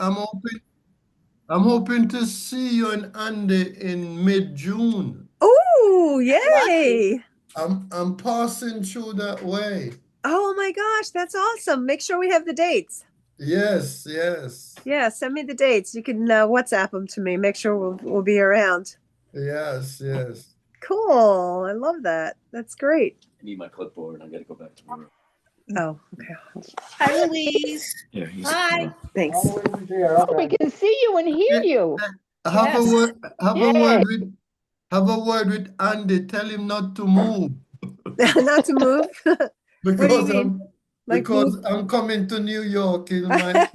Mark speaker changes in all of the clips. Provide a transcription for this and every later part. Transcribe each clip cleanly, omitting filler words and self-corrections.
Speaker 1: I'm hoping to see you and Andy in mid-June.
Speaker 2: Oh,
Speaker 3: Lucky.
Speaker 2: yay.
Speaker 1: I'm passing through that way.
Speaker 2: Oh my gosh, that's awesome. Make sure we have the dates.
Speaker 1: Yes, yes,
Speaker 2: Yeah, send me the dates. You can WhatsApp them to me. Make sure we'll be around.
Speaker 1: yes, yes.
Speaker 2: Cool. I love that. That's great.
Speaker 4: I need my clipboard. I gotta go back to work.
Speaker 2: Oh, okay.
Speaker 3: Hi, Louise.
Speaker 4: Here, he's
Speaker 3: Hi.
Speaker 2: Thanks.
Speaker 5: Oh, Louise is here,
Speaker 6: Oh, we
Speaker 5: okay.
Speaker 6: can see you and hear
Speaker 1: Yeah,
Speaker 6: you.
Speaker 1: Have a
Speaker 3: Yes.
Speaker 1: word,
Speaker 6: Yay.
Speaker 1: have a word with Andy. Tell him not to move
Speaker 2: Not to move. What do you
Speaker 1: because
Speaker 2: mean? Like move?
Speaker 1: I'm coming to New York in my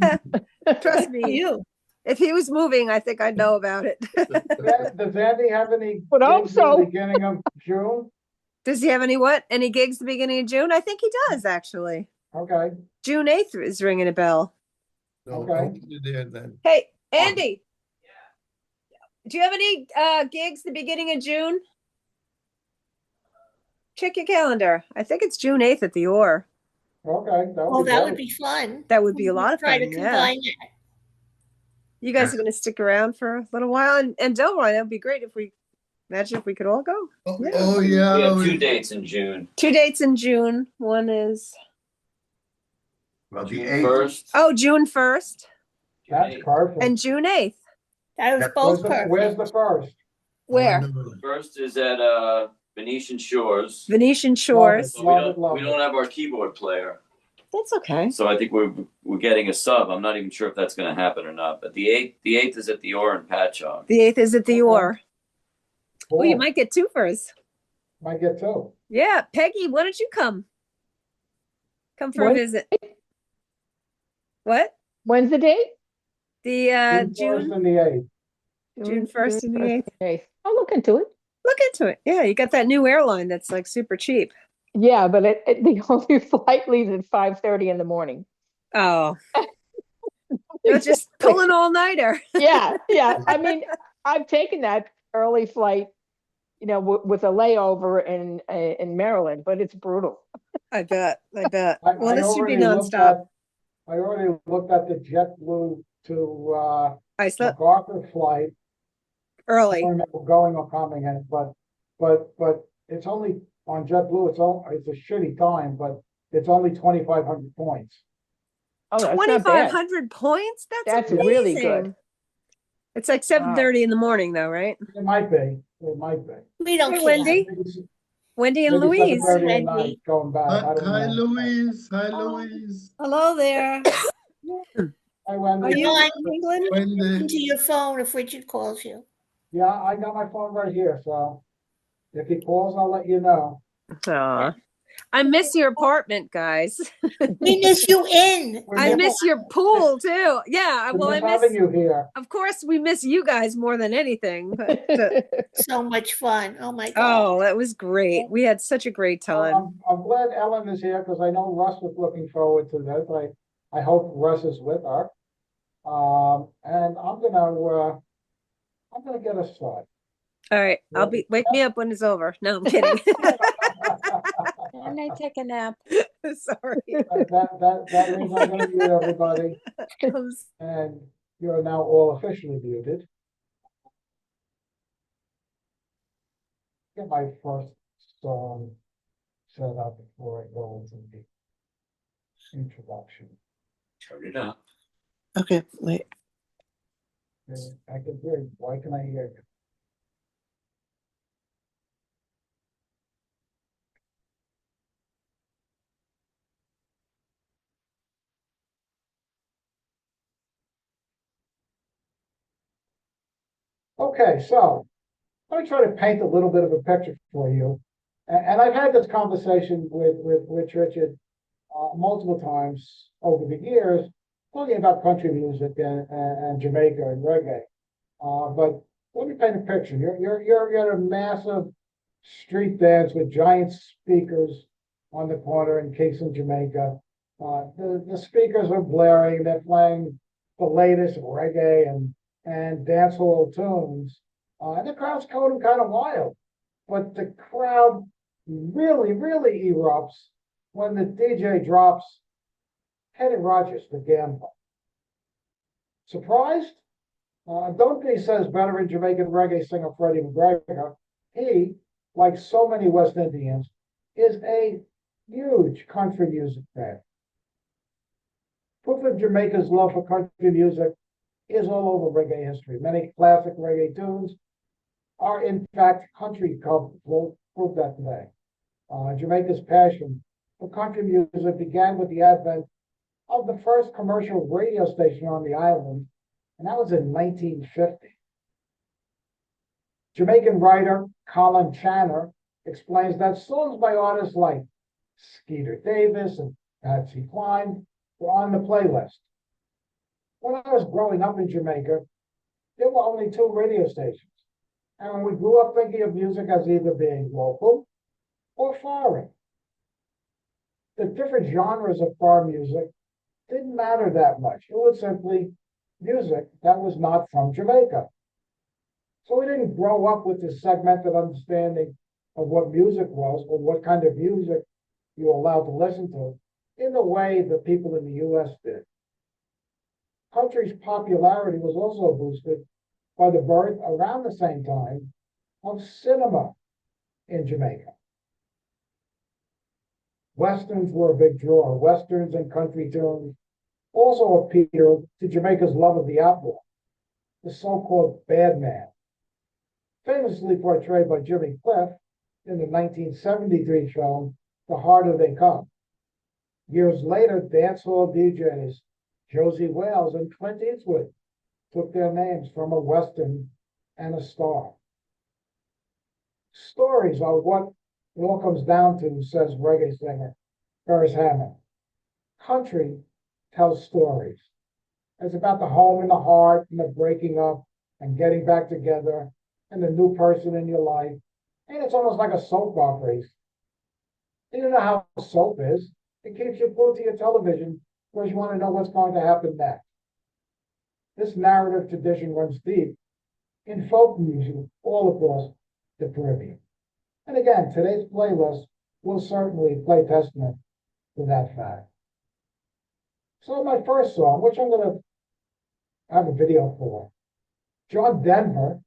Speaker 2: Trust me.
Speaker 3: You.
Speaker 2: If he was moving, I think I'd know about it.
Speaker 5: Does Andy have any
Speaker 6: Would hope
Speaker 5: gigs at the
Speaker 6: so.
Speaker 5: beginning of June?
Speaker 2: Does he have any what? Any gigs the beginning of June? I think he does actually.
Speaker 5: Okay,
Speaker 2: June 8th is ringing a bell.
Speaker 1: No,
Speaker 5: Okay.
Speaker 1: I'll be there then.
Speaker 2: Hey, Andy. Do you have any gigs the beginning of June? Check your calendar. I think it's June 8th at the Orr.
Speaker 5: okay, that
Speaker 3: Oh,
Speaker 5: would be
Speaker 3: that would
Speaker 5: great.
Speaker 3: be fun.
Speaker 2: That would be a lot of
Speaker 3: Try
Speaker 2: fun.
Speaker 3: to
Speaker 2: Yeah.
Speaker 3: combine that.
Speaker 2: You guys are going to stick around for a little while. And Delroy, that would be great if we could all go.
Speaker 1: Oh,
Speaker 2: Yeah.
Speaker 1: oh,
Speaker 4: We
Speaker 1: yeah,
Speaker 4: have 2 dates in June.
Speaker 2: 2 dates in June. One is,
Speaker 1: well, the
Speaker 4: June
Speaker 1: 8th.
Speaker 4: 1st.
Speaker 2: oh, June 1st
Speaker 5: That's perfect.
Speaker 2: and June 8th.
Speaker 3: That was both
Speaker 5: Where's
Speaker 3: perfect.
Speaker 5: the first?
Speaker 2: Where?
Speaker 4: First is at Venetian Shores.
Speaker 2: Venetian Shores.
Speaker 4: So
Speaker 5: Love it.
Speaker 4: we don't have our keyboard player.
Speaker 2: That's okay.
Speaker 4: So I think we're getting a sub. I'm not even sure if that's going to happen or not. But the eighth is at the Orr in Patchogue.
Speaker 2: The 8th is at the Orr.
Speaker 5: Cool.
Speaker 2: Oh, you might get 2 first.
Speaker 5: Might get two.
Speaker 2: Yeah. Peggy, why don't you come? Come for a
Speaker 6: What?
Speaker 2: visit. What?
Speaker 6: When's the date?
Speaker 2: The
Speaker 5: June 1st
Speaker 2: June
Speaker 5: and the 8th.
Speaker 2: June 1st and the 8th.
Speaker 6: I'll look into it.
Speaker 2: Look into it. Yeah, you got that new airline that's like super cheap.
Speaker 6: Yeah, but the only flight leaves at 5:30 in the morning.
Speaker 2: Oh. You're just pulling all-nighter.
Speaker 6: Yeah. I mean, I've taken that early flight, with a layover in Maryland, but it's brutal.
Speaker 2: I bet.
Speaker 5: I
Speaker 2: This should be
Speaker 5: already looked
Speaker 2: nonstop.
Speaker 5: I already looked at the JetBlue to
Speaker 2: I slept
Speaker 5: MacArthur flight. I
Speaker 2: early.
Speaker 5: don't remember going or coming in, but it's only on JetBlue. It's a shitty time, but it's only 2,500 points.
Speaker 6: Oh, that's not bad.
Speaker 2: 2,500 points?
Speaker 6: That's
Speaker 2: amazing.
Speaker 6: really good.
Speaker 2: It's like 7:30 in the morning, though, right?
Speaker 5: It might be.
Speaker 3: We don't
Speaker 2: Hey,
Speaker 3: care.
Speaker 2: Wendy. Wendy and
Speaker 5: Maybe
Speaker 2: Louise.
Speaker 5: 7:30 at
Speaker 3: Wendy.
Speaker 5: night going back. I don't
Speaker 1: Hi,
Speaker 5: know.
Speaker 1: Louise. Hi, Louise.
Speaker 3: Hello there.
Speaker 5: Hi, Wendy.
Speaker 2: Are you
Speaker 3: No, I'm
Speaker 2: in England?
Speaker 1: Wendy.
Speaker 3: into your phone if Richard calls you.
Speaker 5: Yeah, I got my phone right here, so if he calls, I'll let you know.
Speaker 2: Aw. I miss your apartment, guys.
Speaker 3: We miss you in.
Speaker 2: I miss your pool too. Yeah, well, I
Speaker 5: miss having
Speaker 2: miss.
Speaker 5: you here.
Speaker 2: Of course, we miss you guys more than anything. But
Speaker 3: So much fun. Oh my God.
Speaker 2: oh, that was great. We had such a great time.
Speaker 5: I'm glad Ellen is here because I know Russ was looking forward to this. I hope Russ is with her. And I'm gonna get us started.
Speaker 2: All right, wake me up when it's over. No, I'm kidding.
Speaker 7: And I take a nap.
Speaker 2: Sorry.
Speaker 5: That means I'm gonna mute everybody. And you're now all officially muted. Get my first song set up before I go into the introduction.
Speaker 4: Turn it up.
Speaker 2: Okay, wait.
Speaker 5: I can hear you. Why can I hear you? Okay, so let me try to paint a little bit of a picture for you. And I've had this conversation with Richard multiple times over the years, talking about country music and Jamaica and reggae. But let me paint a picture. You're at a massive street dance with giant speakers on the corner in Kingston, Jamaica. The speakers are blaring. They're playing the latest reggae and dancehall tunes. And the crowd's going kind of wild. But the crowd really erupts when the DJ drops Kenny Rogers, the gambler. Surprised? Don't be says veteran Jamaican reggae singer Freddie McGregor. He, like so many West Indians, is a huge country music fan. Proof of Jamaica's love for country music is all over reggae history. Many classic reggae tunes are in fact country covers. We'll prove that today. Jamaica's passion for country music began with the advent of the first commercial radio station on the island, and that was in 1950. Jamaican writer Colin Channer explains that songs by artists like Skeeter Davis and Patsy Cline were on the playlist. When I was growing up in Jamaica, there were only 2 radio stations. And we grew up thinking of music as either being local or foreign. The different genres of foreign music didn't matter that much. It was simply music that was not from Jamaica. So we didn't grow up with this segmented understanding of what music was or what kind of music you were allowed to listen to in the way the people in the U.S. did. Country's popularity was also boosted by the birth around the same time of cinema in Jamaica. Westerns were a big draw. Westerns and country tunes also appealed to Jamaica's love of the outlaw, the so-called bad man. Famously portrayed by Jimmy Cliff in the 1973 film, The Harder They Come. Years later, dancehall DJs Josie Wales and Clint Eastwood took their names from a Western and a star. Stories are what it all comes down to, says reggae singer Ferris Hammond. Country tells stories. It's about the home and the heart and the breaking up and getting back together and the new person in your life. And it's almost like a soap opera. You know how soap is. It keeps you glued to your television because you want to know what's going to happen next. This narrative tradition runs deep in folk music all across the Caribbean. And again, today's playlist will certainly play testament to that fact. So my first song, which I'm going to have a video for, John Denver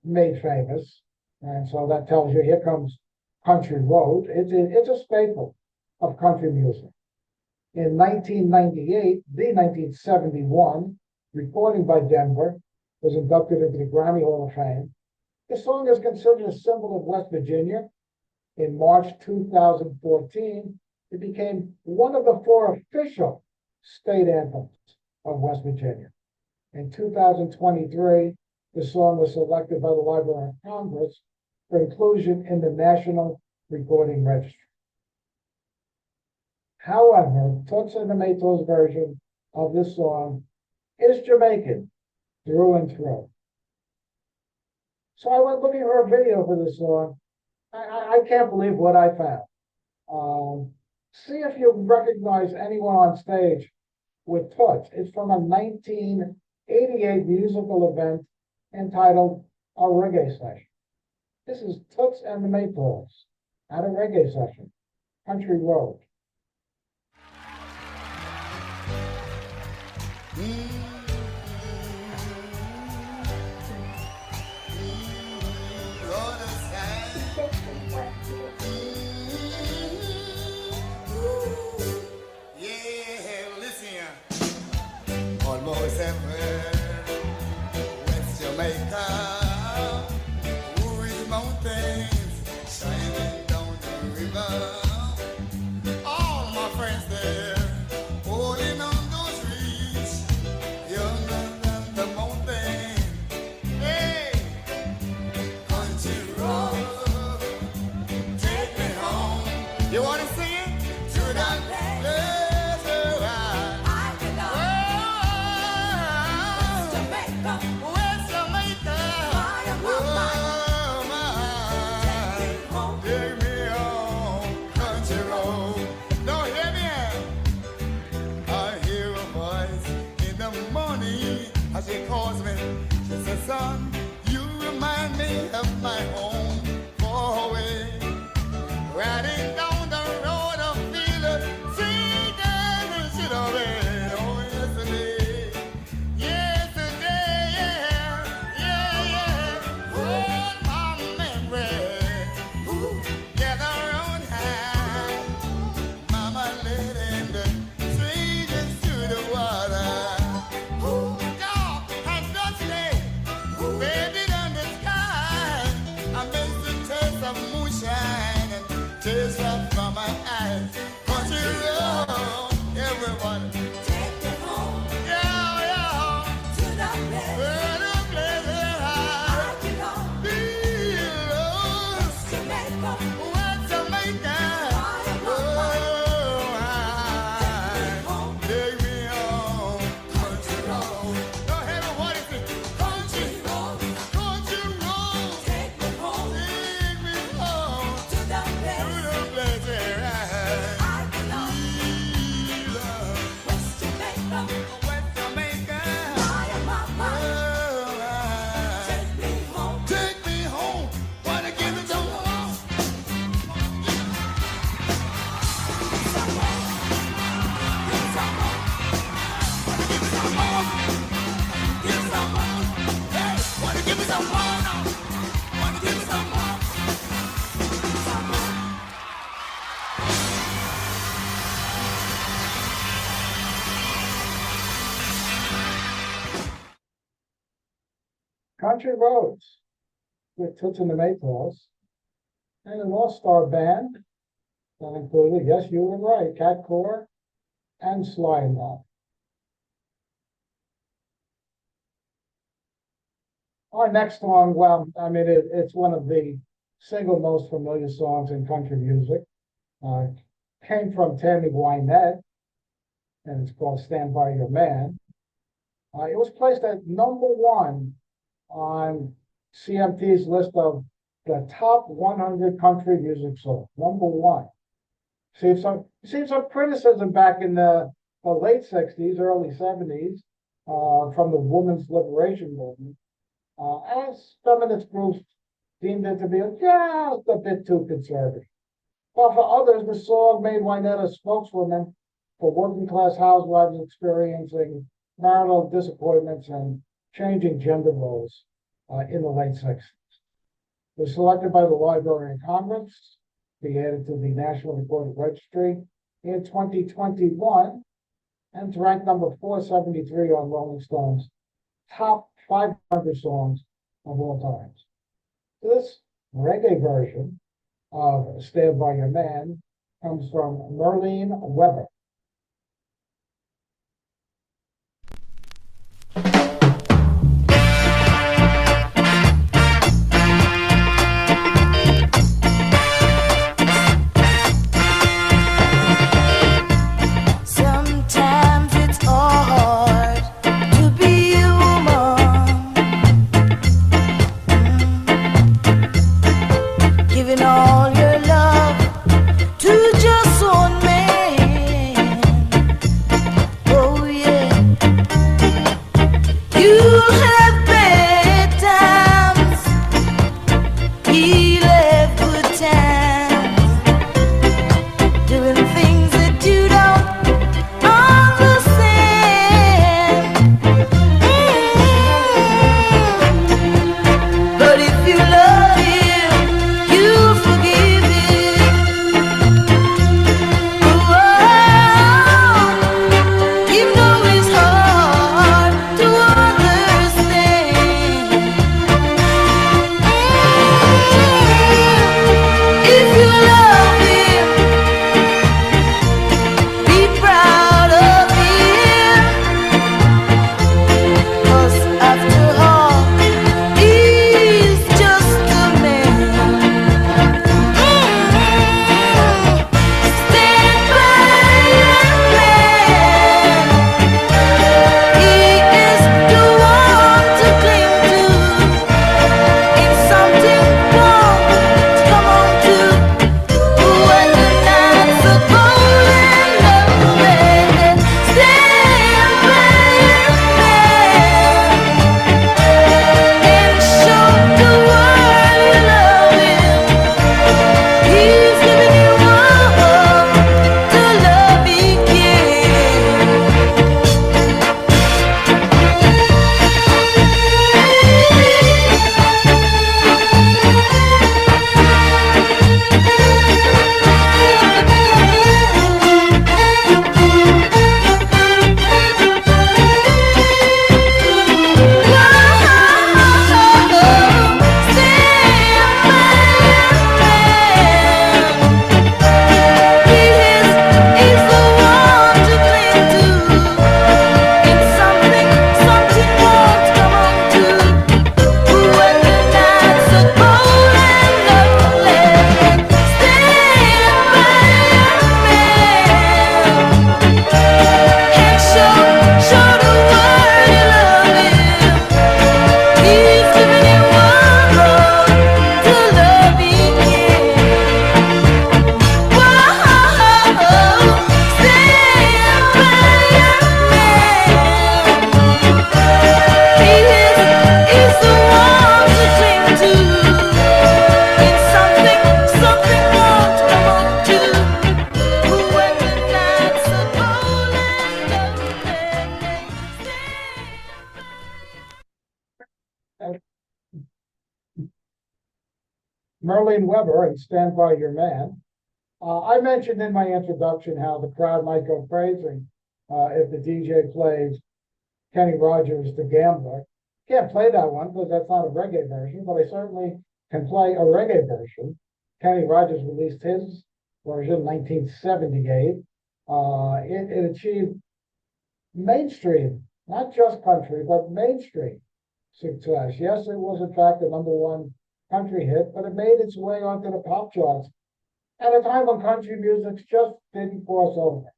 Speaker 5: made famous, and so that tells you here comes Country Road. It's a staple of country music. In 1998, the 1971 recording by Denver was inducted into the Grammy Hall of Fame. The song is considered a symbol of West Virginia. In March 2014, it became one of the 4 official state anthems of West Virginia. In 2023, the song was selected by the Library of Congress for inclusion in the National Recording Registry. However, Toots and the Maytals version of this song is Jamaican through and through. So I went looking for a video for this song. I can't believe what I found. See if you recognize anyone on stage with Toots. It's from a 1988 musical event entitled A Reggae Session. This is Toots and the Maytals at a reggae session, Country Road.
Speaker 8: Almost everywhere, West Jamaica, with mountains shining down the river. All my friends there, holding on those reeds, younger than the mountain. Hey, country road, take me home. You wanna sing it? To that place. She calls me, she says, son, you remind me of my home far away. Riding down the road of field, see that shit away. Oh, yesterday,
Speaker 5: Country Roads with Toots and the Maytals, and an all-star band that included, yes, you were right, Cat Core and Sly and Love. Our next song, well, I mean, it's one of the single most familiar songs in country music. Came from Tammy Wynette, and it's called Stand By Your Man. It was placed at #1 on CMT's list of the top 100 country music songs. #1. Received some criticism back in the late 60s, early 70s, from the women's liberation movement, as feminist groups deemed it to be just a bit too conservative. While for others, the song made Wynette a spokeswoman for working class housewives experiencing marital disappointments and changing gender roles in the late 60s. It was selected by the Library of Congress, be added to the National Recorded Registry in 2021, and it's ranked number 473 on Rolling Stone's top 500 songs of all times. This reggae version of Stand By Your Man comes from Merlene Weber.
Speaker 9: Sometimes it's hard to be a woman, giving all your love to just one man. Oh yeah, you'll have bad times, he'll have good times, doing things that you don't understand. But if you love him, you'll forgive him. Oh, you know it's hard to understand. If you love him, be proud of him, 'cause after all, he's just a man. Stand by your man. He is the one to cling to. It's something wrong to come on to. When the nights are cold and lonely, stand by your man and show the world you love him. He's giving you all the love he can.
Speaker 5: Merlene Weber and Stand By Your Man. I mentioned in my introduction how the crowd might go crazy if the DJ plays Kenny Rogers, The Gambler. Can't play that one because that's not a reggae version, but I certainly can play a reggae version. Kenny Rogers released his version in 1978. It achieved mainstream, not just country, but mainstream success. Yes, it was in fact the #1 country hit, but it made its way onto the pop charts at a time when country music just didn't cross over.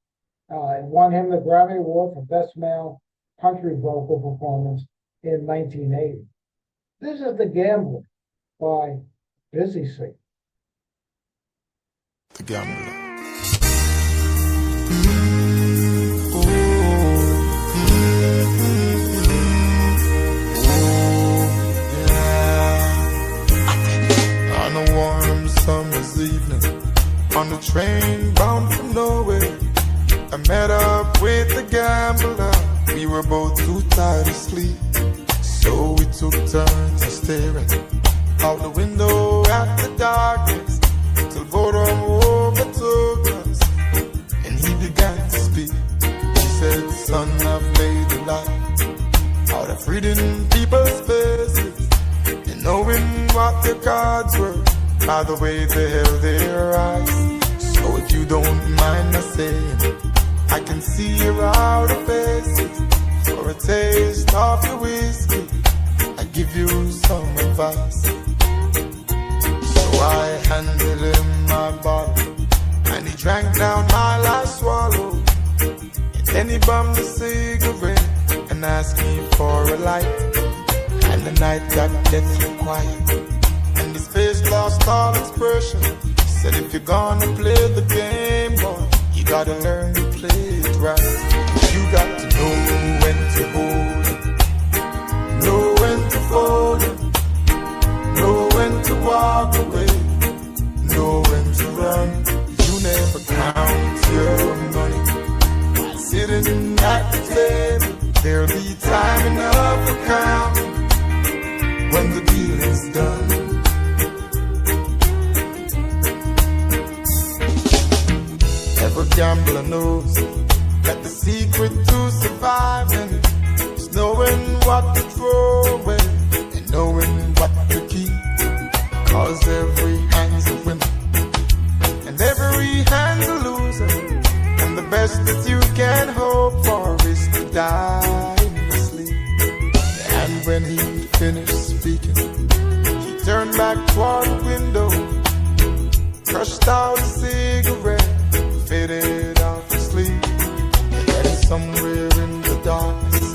Speaker 5: It won him the Grammy Award for Best Male Country Vocal Performance in 1980. This is The Gambler by Busy Signal.
Speaker 8: The Gambler. On a warm summer's evening, on the train bound for nowhere, I met up with the gambler. We were both too tired to sleep, so we took turns to staring out the window at the darkness till boredom overtook us, and he began to speak. He said, "Son, I've made a lot out of reading people's faces and knowing what their cards were by the way they held their eyes. So if you don't mind my saying, I can see your outer faces. For a taste of your whiskey, I give you some advice." So I handed him my bottle, and he drank down my last swallow. And then he bummed a cigarette and asked me for a light. And the night got deathly quiet, and his face lost all expression. He said, "If you're gonna play the game, boy, you gotta learn to play it right. You got to know when to hold it, know when to fold it, know when to walk away, know when to run. You never count your money while sitting at the table. There'll be time enough for counting when the deal is done." Every gambler knows that the secret to surviving is knowing what to throw away and knowing what to keep. Cause every hand's a winner and every hand's a loser, and the best that you can hope for is to die in your sleep. And when he finished speaking, he turned back toward the window, crushed out a cigarette, faded off to sleep. And somewhere in the darkness,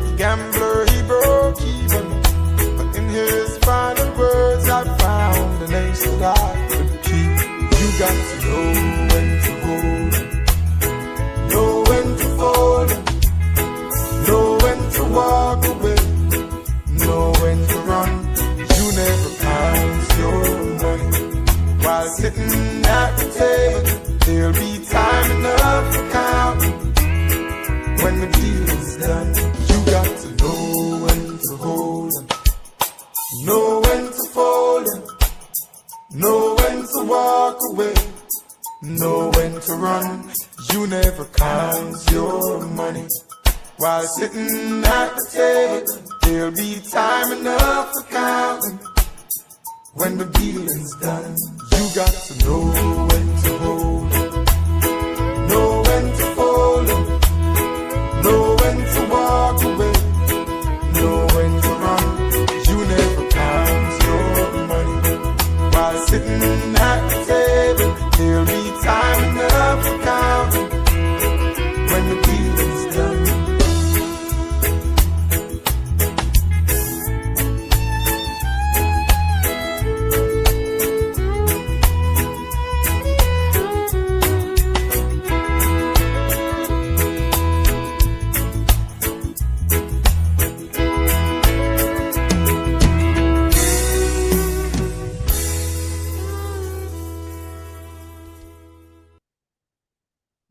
Speaker 8: the gambler, he broke even. But in his final words, I found an ace that I could keep. You got to know when to hold it, know when to fold it, know when to walk away, know when to run. You never count your money while sitting at the table. There'll be time enough for counting when the deal is done. You got to know when to hold it, know when to fold it, know when to walk away, know when to run. You never count your money while sitting at the table. There'll be time enough for counting when the deal is done. You got to know when to hold it, know when to fold it, know when to walk away, know when to run. You never count your money while sitting at the table. There'll be time enough for counting when the deal is done.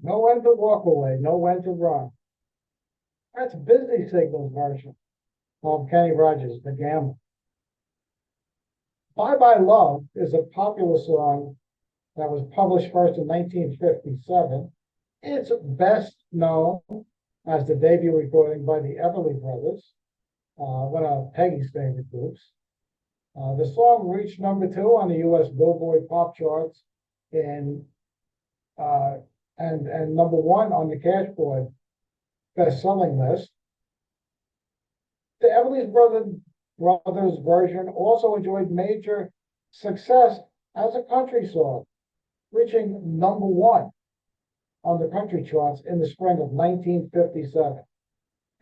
Speaker 5: Know when to walk away, know when to run. That's Busy Signal's version of Kenny Rogers' The Gambler. Bye Bye Love is a popular song that was published first in 1957. It's best known as the debut recording by the Everly Brothers. one of Peggy's favorite groups. The song reached #2 on the U.S. Billboard pop charts in and #1 on the Cashboard best-selling list. The Everly's Brothers version also enjoyed major success as a country song, reaching #1 on the country charts in the spring of 1957.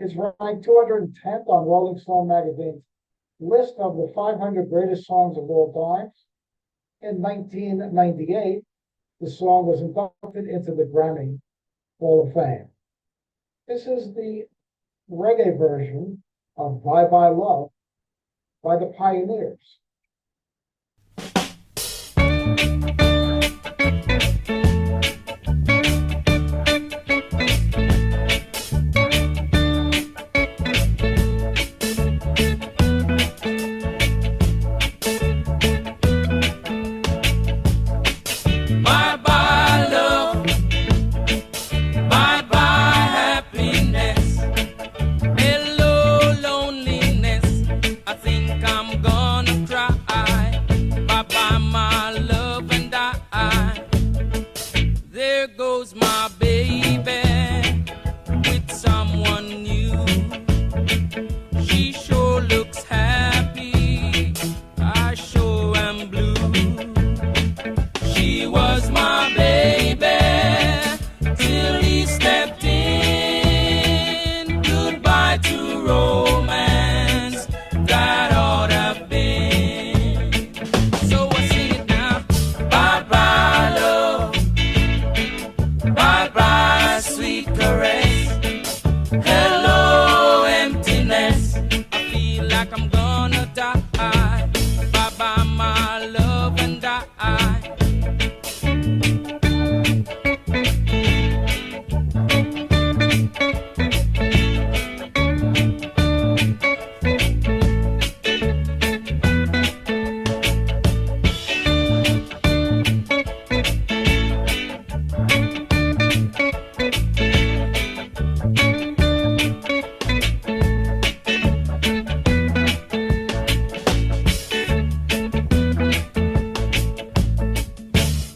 Speaker 5: It's ranked 210th on Rolling Stone magazine's list of the 500 greatest songs of all time. In 1998, the song was inducted into the Grammy Hall of Fame. This is the reggae version of Bye Bye Love by the Pioneers.
Speaker 9: Bye bye love, bye bye happiness, hello loneliness, I think I'm gonna cry, bye bye my love and I, there goes my baby with someone new, she sure looks happy, I sure am blue. She was my baby till he stepped in. Goodbye to romance that ought have been. So I sing it now. Bye bye love, bye bye sweet caress. Hello emptiness, I feel like I'm gonna die. Bye bye my love and I.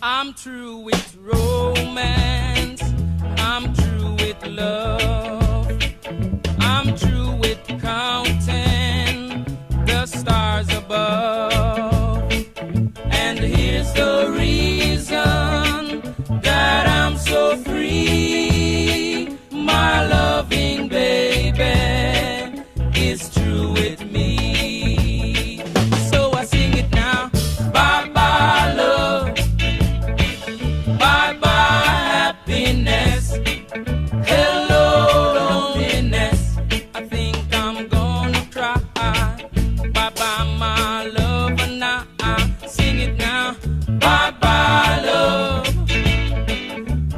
Speaker 9: I'm through with romance, I'm through with love, I'm through with counting the stars above. And here's the reason that I'm so free. My loving baby is true with me. So I sing it now. Bye bye love, bye bye happiness, hello loneliness, I think I'm gonna cry. Bye bye my love and I sing it now. Bye bye love,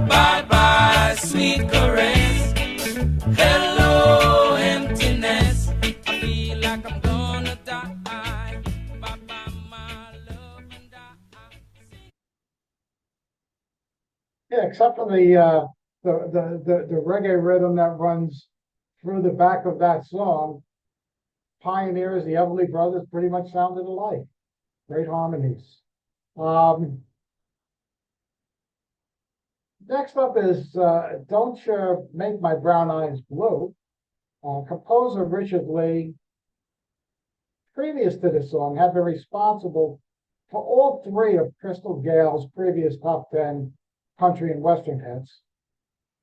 Speaker 9: bye bye sweet caress, hello emptiness, I feel like I'm gonna die. Bye bye my love and I.
Speaker 5: Yeah, except for the reggae rhythm that runs through the back of that song, Pioneers, the Everly Brothers pretty much sounded alike. Great harmonies. Next up is Don't You Make My Brown Eyes Blue. Composer Richard Lee, previous to this song, had been responsible for all three of Crystal Gale's previous top 10 country and western hits.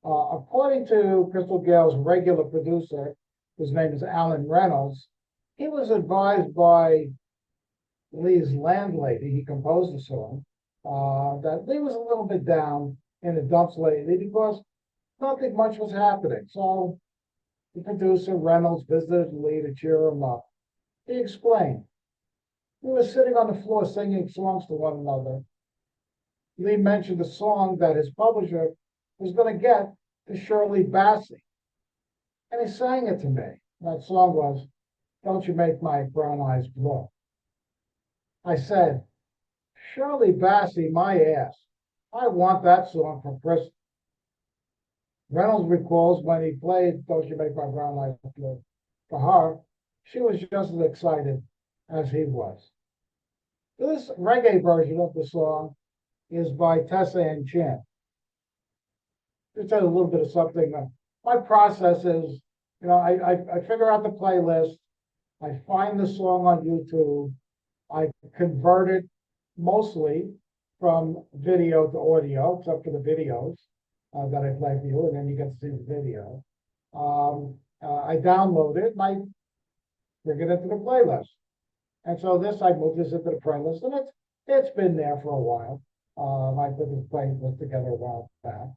Speaker 5: According to Crystal Gale's regular producer, whose name is Alan Reynolds, he was advised by Lee's landlady, he composed the song, that Lee was a little bit down in the dumps lately because nothing much was happening. So the producer, Reynolds, visited Lee to cheer him up. He explained, we were sitting on the floor singing songs to one another. Lee mentioned a song that his publisher was going to get to Shirley Bassey. And he sang it to me. That song was, Don't You Make My Brown Eyes Blue. I said, Shirley Bassey, my ass. I want that song for Christmas. Reynolds recalls when he played Don't You Make My Brown Eyes Blue for her, she was just as excited as he was. This reggae version of the song is by Tessa and Chin. Just a little bit of something. My process is, I figure out the playlist, I find the song on YouTube, I convert it mostly from video to audio, except for the videos that I play for you, and then you get to see the video. I download it and I bring it into the playlist. And so I moved this into the playlist, and it's been there for a while. I put this playlist together a while back.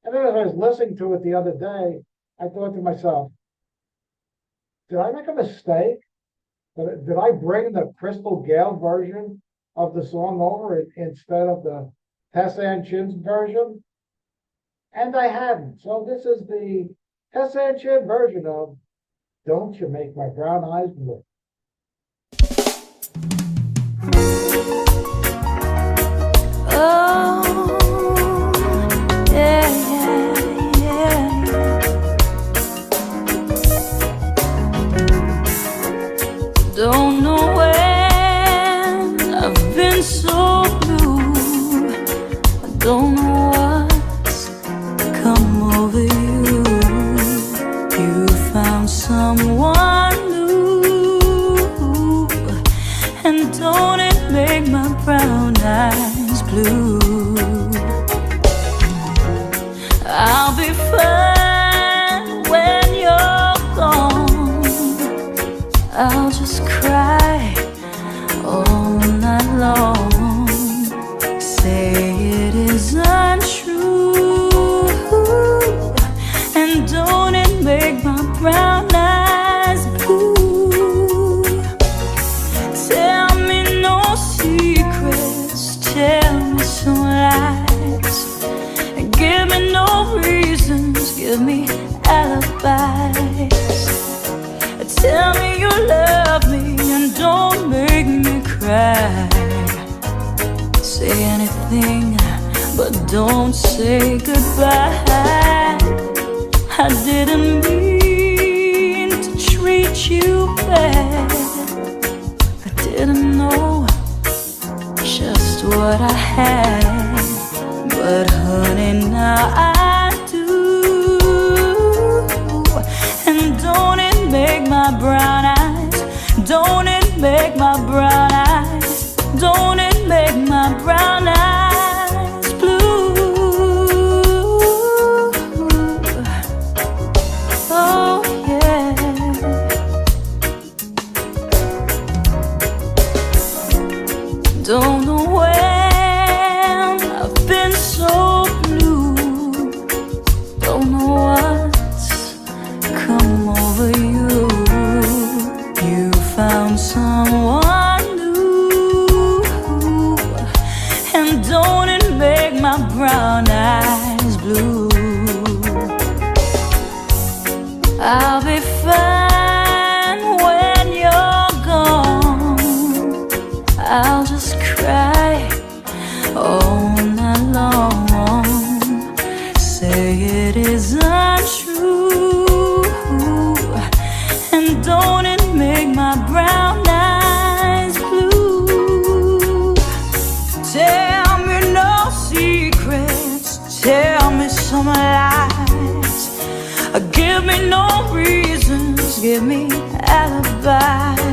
Speaker 5: And then as I was listening to it the other day, I thought to myself, did I make a mistake? Did I bring the Crystal Gale version of the song over instead of the Tessa and Chin's version? And I hadn't. So this is the Tessa and Chin version of Don't You Make My Brown Eyes Blue.
Speaker 9: Oh, yeah, yeah, yeah. Don't know when I've been so blue. I don't know what's come over you. You found someone new, and don't it make my brown eyes blue? I'll be fine when you're gone. I'll just cry all night long. Say it is untrue, and don't it make my brown eyes blue? Tell me no secrets, tell me some lies, and give me no reasons, give me alibis. Tell me you love me and don't make me cry. Say anything, but don't say goodbye. I didn't mean to treat you bad. I didn't know just what I had, but honey, now I do. And don't it make my brown eyes, don't it make my brown eyes, don't it make my brown eyes blue? Oh yeah. Don't know when I've been so blue. Don't know what's come over you. You found someone new, and don't it make my brown eyes blue? I'll be fine when you're gone. I'll just cry all night long. Say it is untrue, and don't it make my brown eyes blue? Tell me no secrets, tell me some lies, give me no reasons, give me alibis.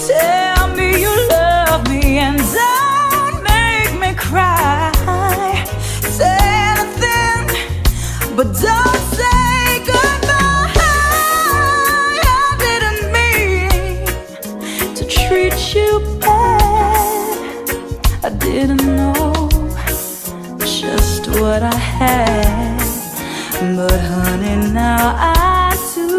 Speaker 9: Tell me you love me and don't make me cry. Say anything, but don't say goodbye. I didn't mean to treat you bad. I didn't know just what I had, but honey, now I do.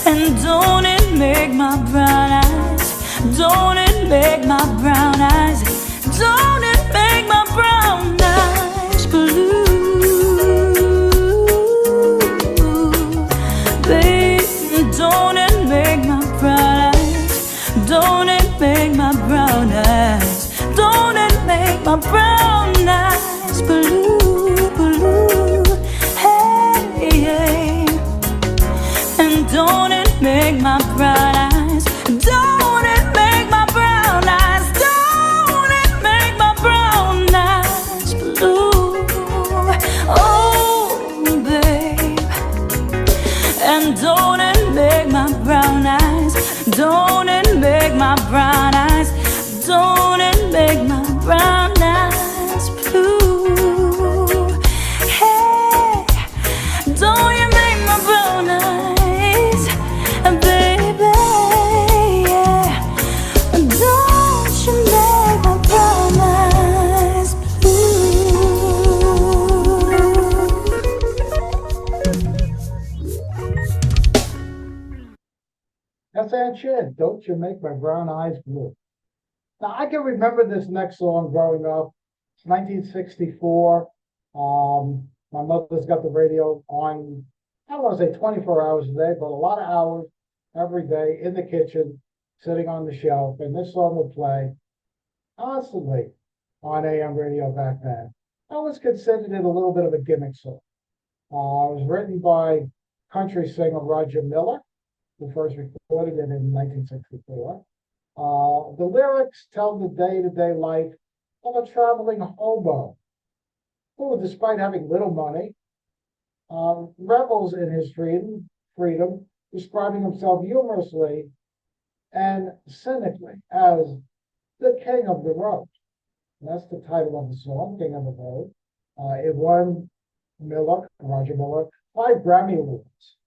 Speaker 9: And don't it make my brown eyes, don't it make my brown eyes, don't it make my brown eyes blue? Baby, don't it make my brown eyes, don't it make my brown eyes, don't it make my brown eyes blue, blue? Hey, yeah. And Don't it make my brown eyes? Don't it make my brown eyes? Don't it make my brown eyes blue? Oh, babe. And don't it make my brown eyes? Don't it make my brown eyes? Don't it make my brown eyes blue? Hey, don't you make my brown eyes, baby? Yeah. Don't you make my brown eyes blue?
Speaker 5: That's Aunt Chin. Don't you make my brown eyes blue? Now, I can remember this next song growing up. It's 1964. My mother's got the radio on, I don't want to say 24 hours a day, but a lot of hours every day in the kitchen, sitting on the shelf. And this song would play constantly on AM radio back then. I always considered it a little bit of a gimmick song. It was written by country singer Roger Miller, who first recorded it in 1964. The lyrics tell the day-to-day life of a traveling hobo who, despite having little money, revels in his freedom, describing himself humorously and cynically as the king of the road. And that's the title of the song, King of the Road. It won Roger Miller, 5 Grammy Awards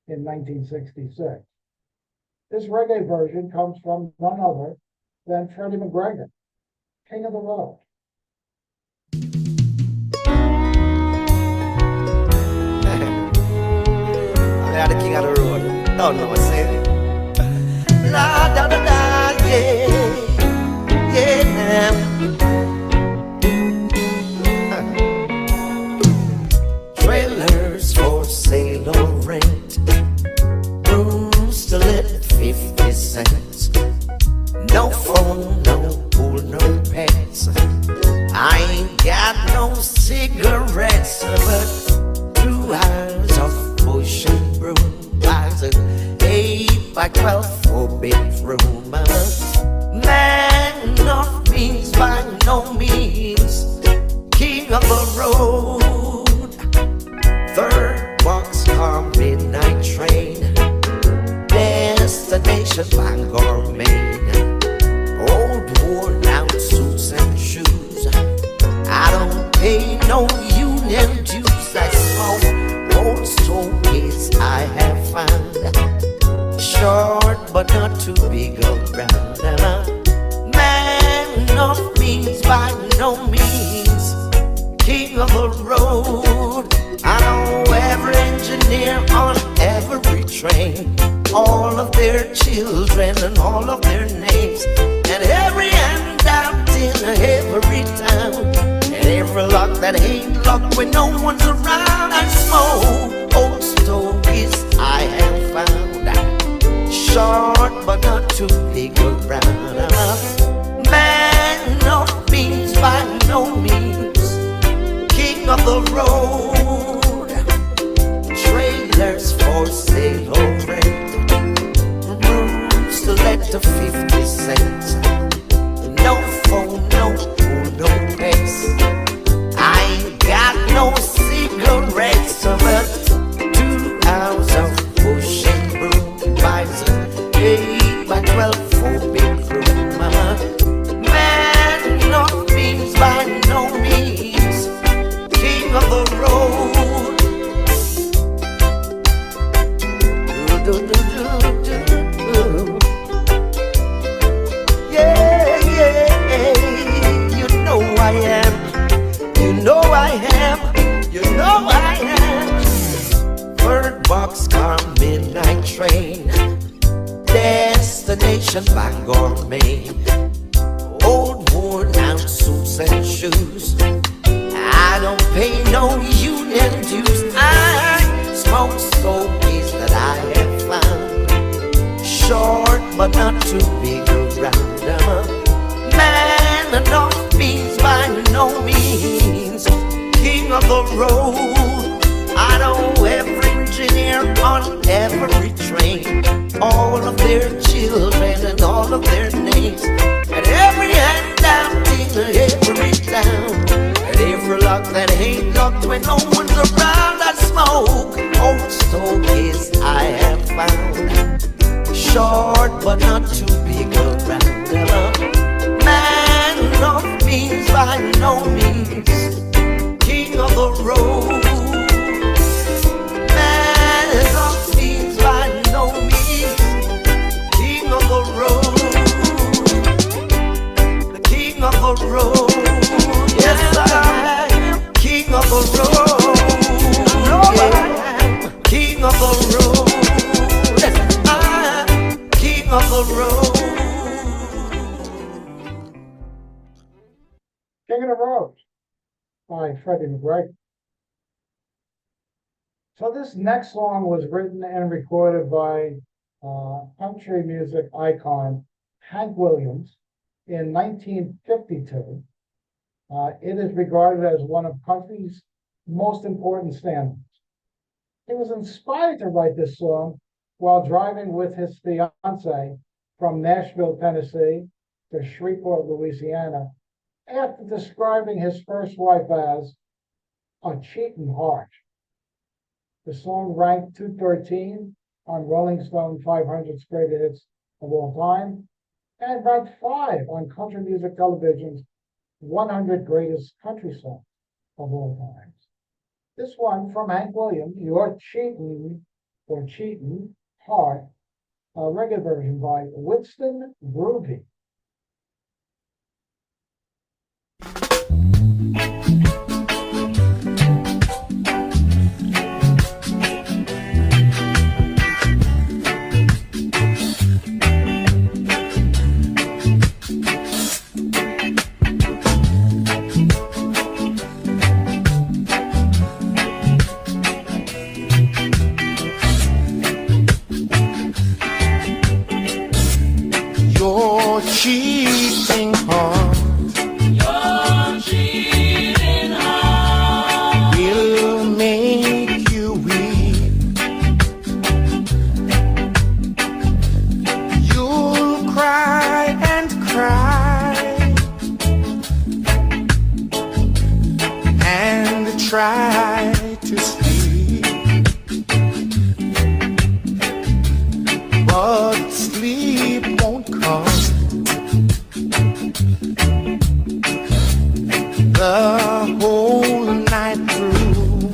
Speaker 5: in 1966. This reggae version comes from none other than Freddie McGregor, King of the Road.
Speaker 10: I'm the king of the road. Don't know what's saying. La da da da, yeah, yeah. Trailers for sale or rent, rooms to let 50 cents. No phone, no pool, no pets. I ain't got no cigarettes, but 2 hours of push and broom. Buys a 8x12 4-bedroom. Man of means by no means, king of the road. 3rd boxcar midnight train, destination Bangor, Maine. Old worn out suits and shoes. I don't pay no union dues. I smoke old stories I have found. Short but not too big around. Man of means by no means, king of the road. I know every engineer on every train, all of their children and all of their names, and every handout in every town, and every lock that ain't locked when no one's around. I smoke old stories I have found. Short but not too big around. Man of means by no means, king of the road. Trailers for sale or rent, rooms to let to 50 cents. No phone, no pool, no pets. I ain't got no cigarettes, but 2 hours of push and broom. Buys a 8x12 4-bedroom. Man of means by no means, king of the road. Yeah, yeah, you know I am. You know I am. You know I am. 3rd boxcar midnight train, destination Bangor, Maine. Old worn out suits and shoes. I don't pay no union dues. I smoke stogies that I have found. Short but not too big around. Man enough means by no means, king of the road. I know every engineer on every train, all of their children and all of their names, and every handout in every town, and every lock that ain't locked when no one's around. I smoke old stogies I have found, short but not too big around. Man of means by no means, king of the road. Man of means by no means, king of the road. The king of the road. Yes, I am king of the road. Yeah. King of the road. Yes, I am king of the road.
Speaker 5: King of the Road by Freddie McGregor. So this next song was written and recorded by country music icon Hank Williams in 1952. It is regarded as one of country's most important standards. He was inspired to write this song while driving with his fiancée from Nashville, Tennessee to Shreveport, Louisiana, after describing his first wife as a cheating heart. The song ranked 213 on Rolling Stone 500's greatest hits of all time, and ranked 5 on Country Music Television's 100 greatest country songs of all time. This one from Hank Williams, Your Cheating or Cheating Heart, a reggae version by Winston Groovy.
Speaker 8: Your cheating heart,
Speaker 9: Your cheating heart
Speaker 8: will make you weep. You'll cry and cry and try to sleep, but sleep won't come. The whole night through,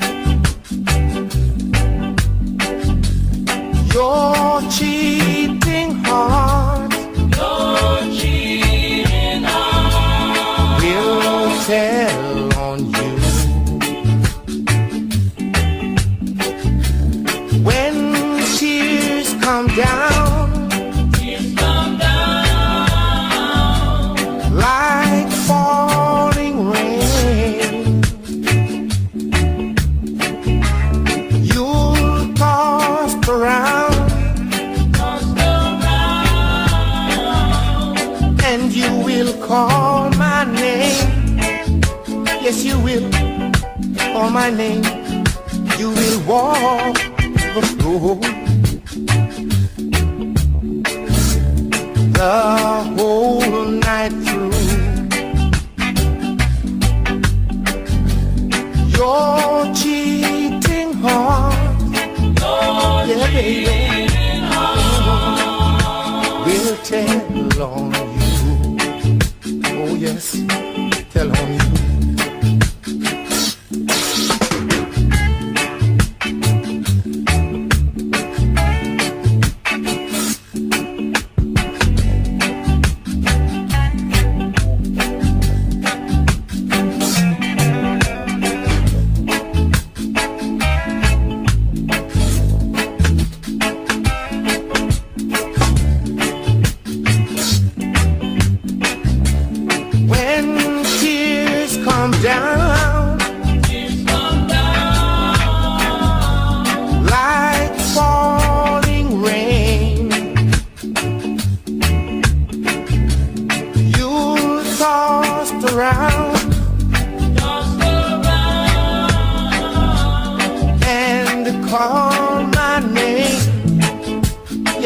Speaker 8: your cheating heart,
Speaker 9: Your cheating heart
Speaker 8: will tell on you. When tears come down,
Speaker 9: Tears come down
Speaker 8: like falling rain, you'll toss around and you will call my name. Yes, you will call my name. You will walk the floor the whole night through. Your cheating heart, yeah, baby, will tell on you. Oh yes, tell on you.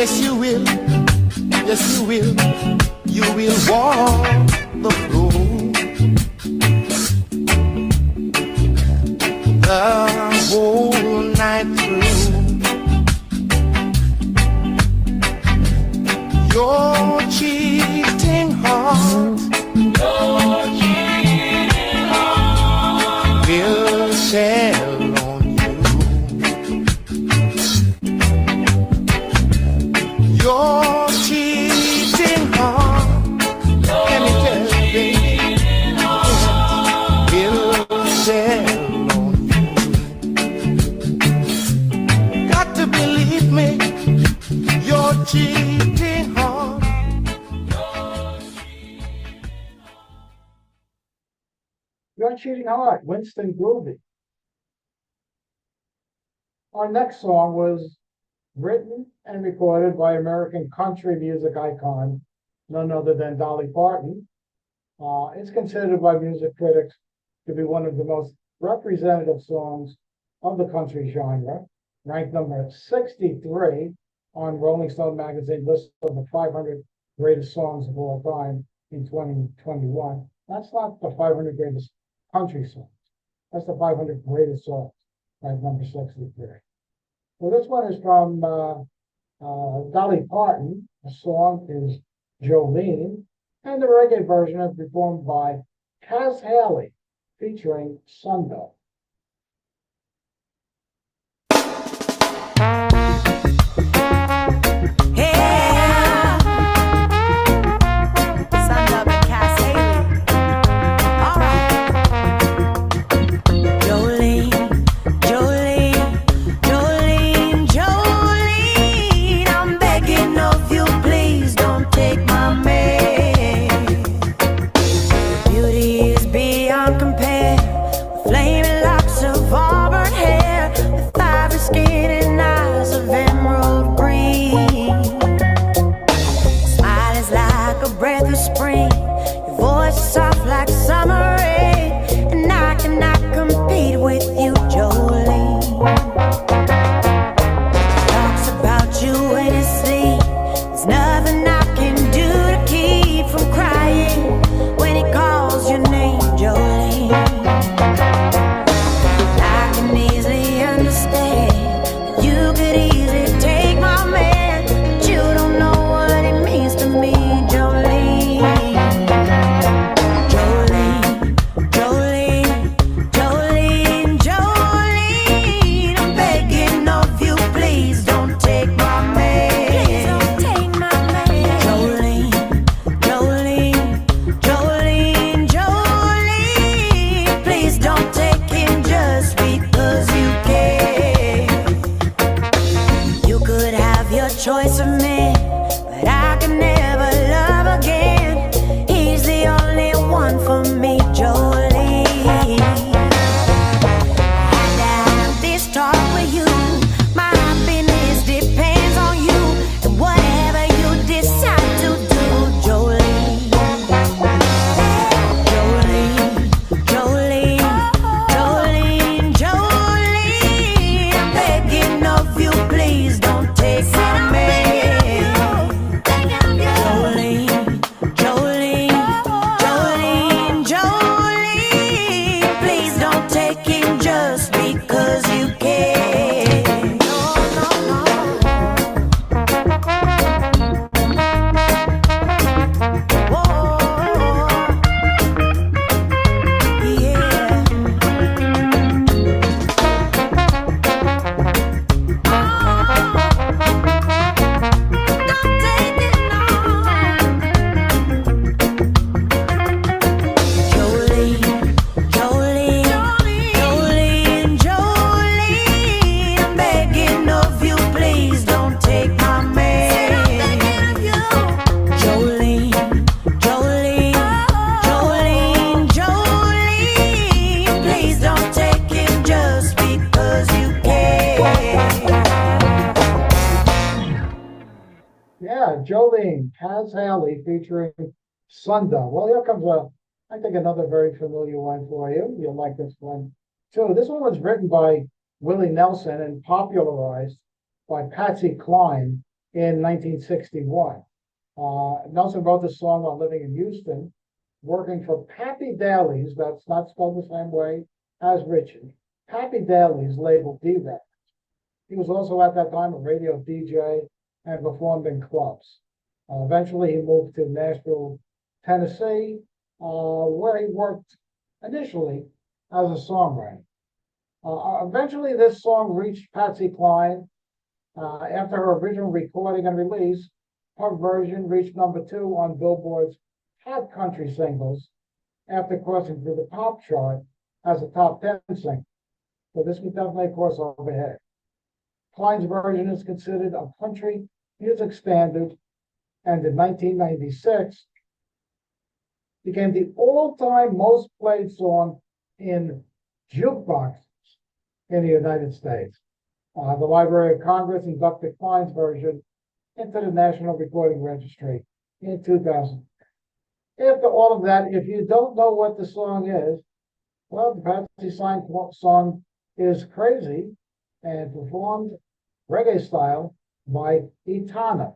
Speaker 8: Yes, you will. Yes, you will. You will walk the floor. The whole night through. Your cheating heart, will tell on you. Your cheating heart, let me tell you, baby, will tell on you. Got to believe me, your cheating heart.
Speaker 5: You're Cheating Hard, Winston Groovy. Our next song was written and recorded by American country music icon, none other than Dolly Parton. It's considered by music critics to be one of the most representative songs of the country genre, ranked number 63 on Rolling Stone magazine list of the 500 greatest songs of all time in 2021. That's not the 500 greatest country songs. That's the 500 greatest songs, ranked number 63. Well, this one is from Dolly Parton. The song is Jolene, and the reggae version is performed by Cass Haley, featuring Sundo. Jolene, Cass Haley featuring Sundo. Well, here comes I think another very familiar one for you. You'll like this one too. This one was written by Willie Nelson and popularized by Patsy Cline in 1961. Nelson wrote this song while living in Houston, working for Pappy Daly's, that's not spelled the same way as Richard, Pappy Daly's label D-Records. He was also at that time a radio DJ and performed in clubs. Eventually, he moved to Nashville, Tennessee, where he worked initially as a songwriter. Eventually, this song reached Patsy Cline. After her original recording and release, her version reached #2 on Billboard's Hot Country Singles after crossing through the pop chart as a top 10 single. So this was definitely a crossover hit. Cline's version is considered a country music standard, and in 1996 became the all-time most played song in jukeboxes in the United States. The Library of Congress inducted Cline's version into the National Recording Registry in 2000. After all of that, if you don't know what the song is, well, the Patsy Cline song is Crazy and performed reggae style by Etana.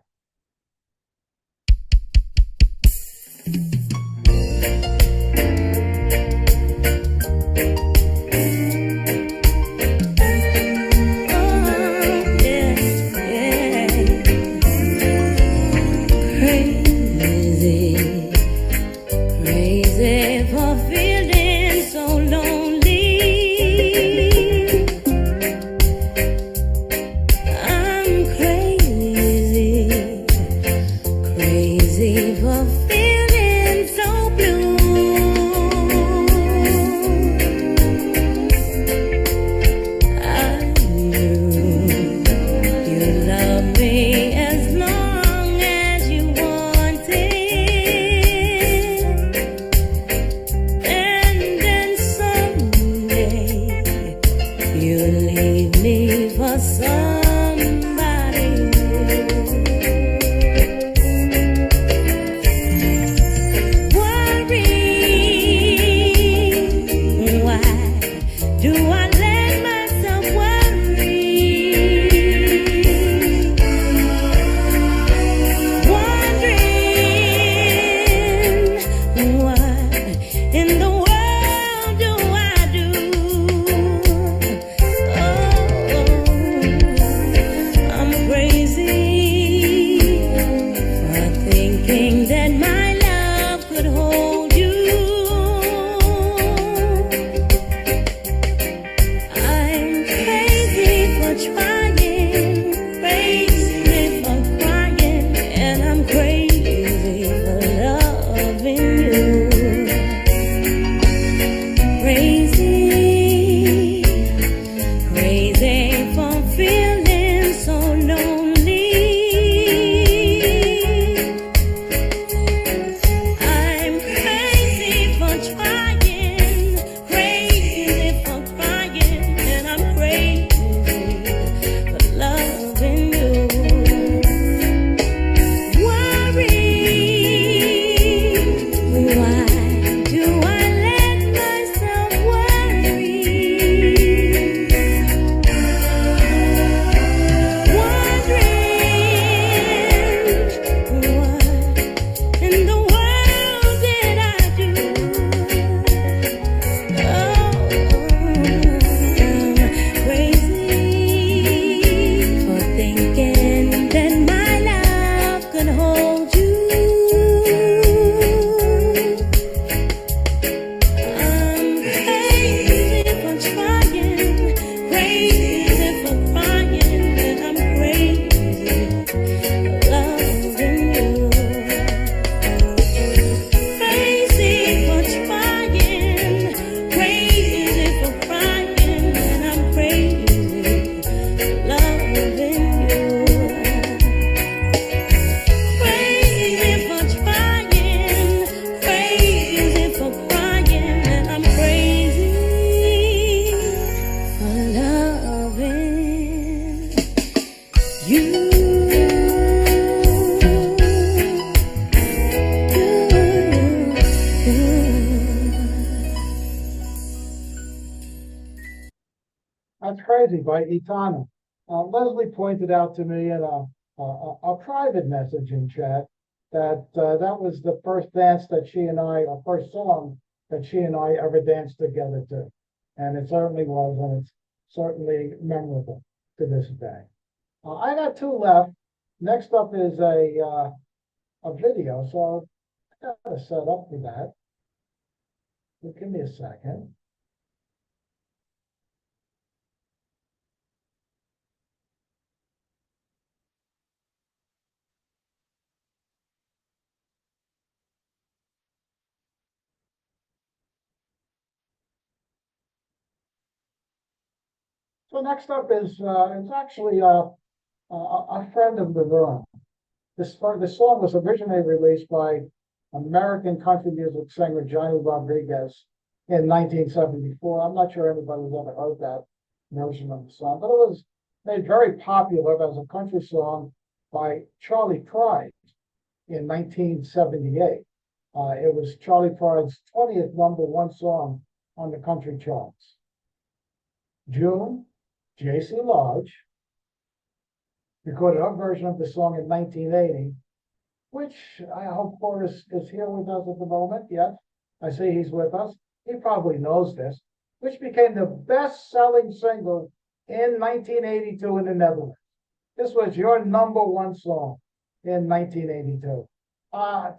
Speaker 5: That's Crazy by Etana. Leslie pointed out to me in a a private message in chat that that was the first dance that she and I, or first song that she and I ever danced together to. And it certainly was, and it's certainly memorable to this day. I got two left. Next up is a video, so I gotta set up for that. So give me a second. So next up is it's actually a friend of the room. This song was originally released by American country music singer Johnny Rodriguez in 1974. I'm not sure anybody's ever heard that version of the song, but it was made very popular as a country song by Charlie Pride in 1978. It was Charlie Pride's 20th #1 song on the country charts. June, J.C. Lodge recorded her version of the song in 1980, which I hope Horace is here with us at the moment. Yes, I see he's with us. He probably knows this, which became the best-selling single in 1982 in the Netherlands. This was your #1 song in 1982.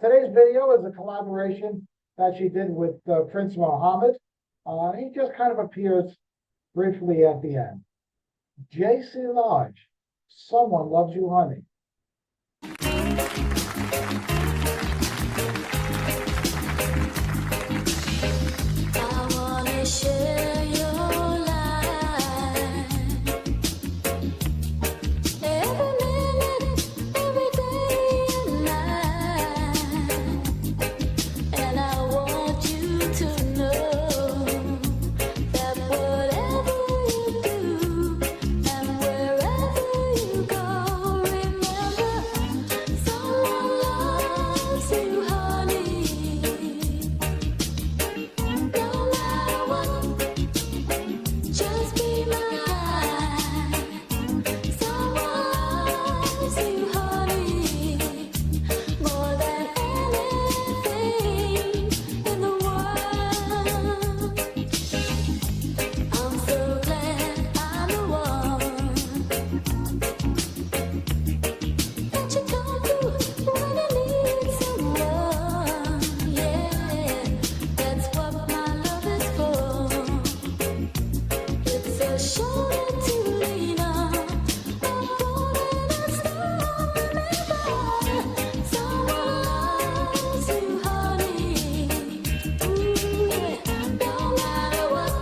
Speaker 5: Today's video is a collaboration that she did with Prince Mohammed. He just kind of appears briefly at the end. J.C. Lodge, Someone Loves You, Honey.
Speaker 9: I wanna share your life. Every minute, every day and night. And I want you to know that whatever you do and wherever you go, remember someone loves you, honey. No matter what, just be my guide. Someone loves you, honey, more than anything in the world. I'm so glad I'm the one that you come to when you need someone. Yeah, that's what my love is for. It's a shoulder to lean on, a phone and a storm. Remember, someone loves you, honey. Ooh, yeah, no matter what,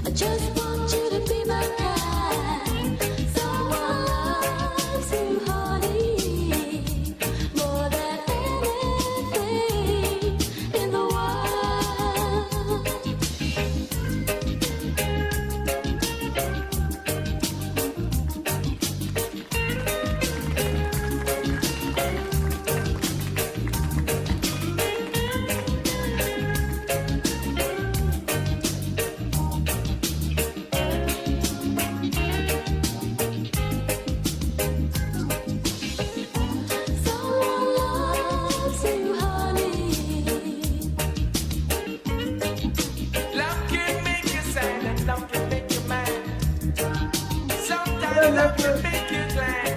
Speaker 9: I just want you to be my guide. Someone loves you, honey, more than anything in the world. Someone loves you, honey.
Speaker 10: Love can make you sad and love can make you mad. Sometimes love can make you glad.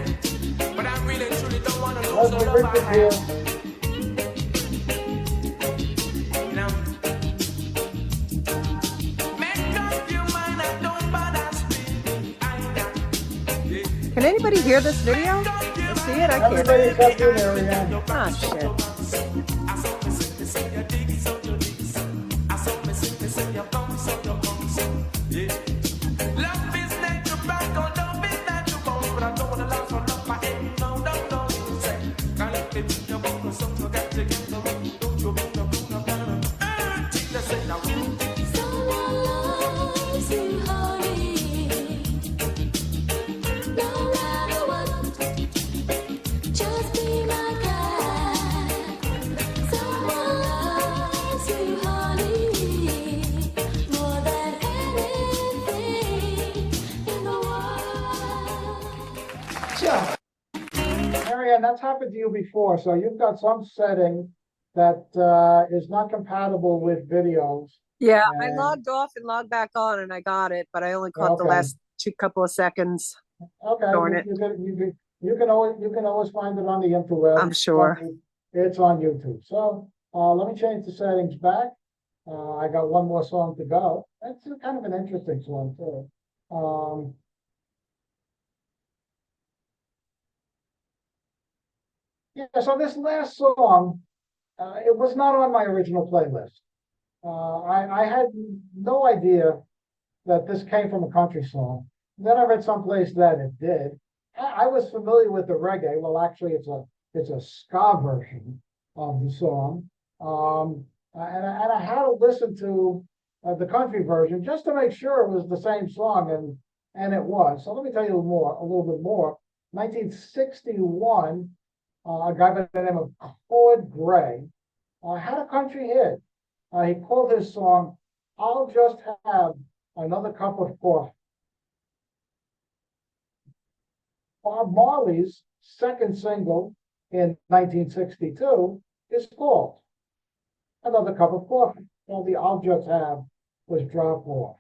Speaker 10: But I really truly don't want to lose the
Speaker 5: Leslie
Speaker 10: love I
Speaker 5: Richard here.
Speaker 10: have. Now, make up your mind, I don't bother speaking either.
Speaker 2: Can anybody hear this video? I see it. I can't.
Speaker 5: Everybody except you, Marianne.
Speaker 2: Ah, shit.
Speaker 10: Love is like a rock, oh, love is like a bones, but I don't wanna lose my love, my head, no, no, no, you say, can't let me be your bone, so you got to get the room, don't you be no blue, no better, let's say now.
Speaker 9: Someone loves you, honey. No matter what, just be my guide. Someone loves you, honey, more than anything in the world.
Speaker 5: Yeah. Diane, that's happened to you before, so you've got some setting that is not compatible with videos.
Speaker 2: Yeah, I
Speaker 5: And-
Speaker 2: logged off and logged back on and I got it, but I only caught the
Speaker 5: Okay.
Speaker 2: last couple of seconds.
Speaker 5: Okay,
Speaker 2: Darn it.
Speaker 5: you can always find it on the interweb.
Speaker 2: I'm sure.
Speaker 5: It's on YouTube. So let me change the settings back. I got one more song to go. That's kind of an interesting song too. Yeah, so this last song, it was not on my original playlist. I had no idea that this came from a country song. Then I read someplace that it did. I was familiar with the reggae. Well, actually, it's a ska version of the song. And I had to listen to the country version just to make sure it was the same song, and it was. So let me tell you a little bit more. 1961, a guy by the name of Claude Gray had a country hit. He called his song "I'll Just Have Another Cup of Coffee." Bob Marley's second single in 1962 is called "Another Cup of Coffee." Well, the "I'll Just Have" was dropped off.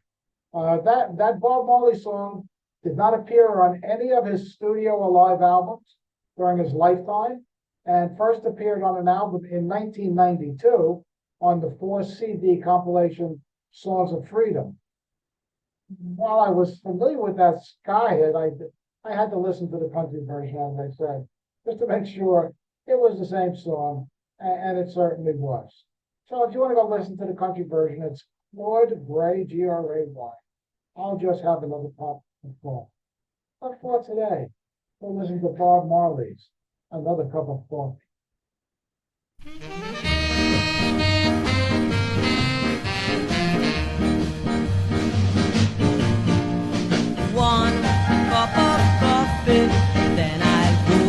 Speaker 5: That Bob Marley song did not appear on any of his studio or live albums during his lifetime, and first appeared on an album in 1992 on the 4 CD compilation Songs of Freedom. While I was familiar with that ska hit, I had to listen to the country version, as I said, just to make sure it was the same song, and it certainly was. So if you want to go listen to the country version, it's Claude Gray, Gray. I'll Just Have Another Cup of Coffee. But for today, we'll listen to Bob Marley's Another Cup of Coffee.
Speaker 9: One cup of coffee, then I go.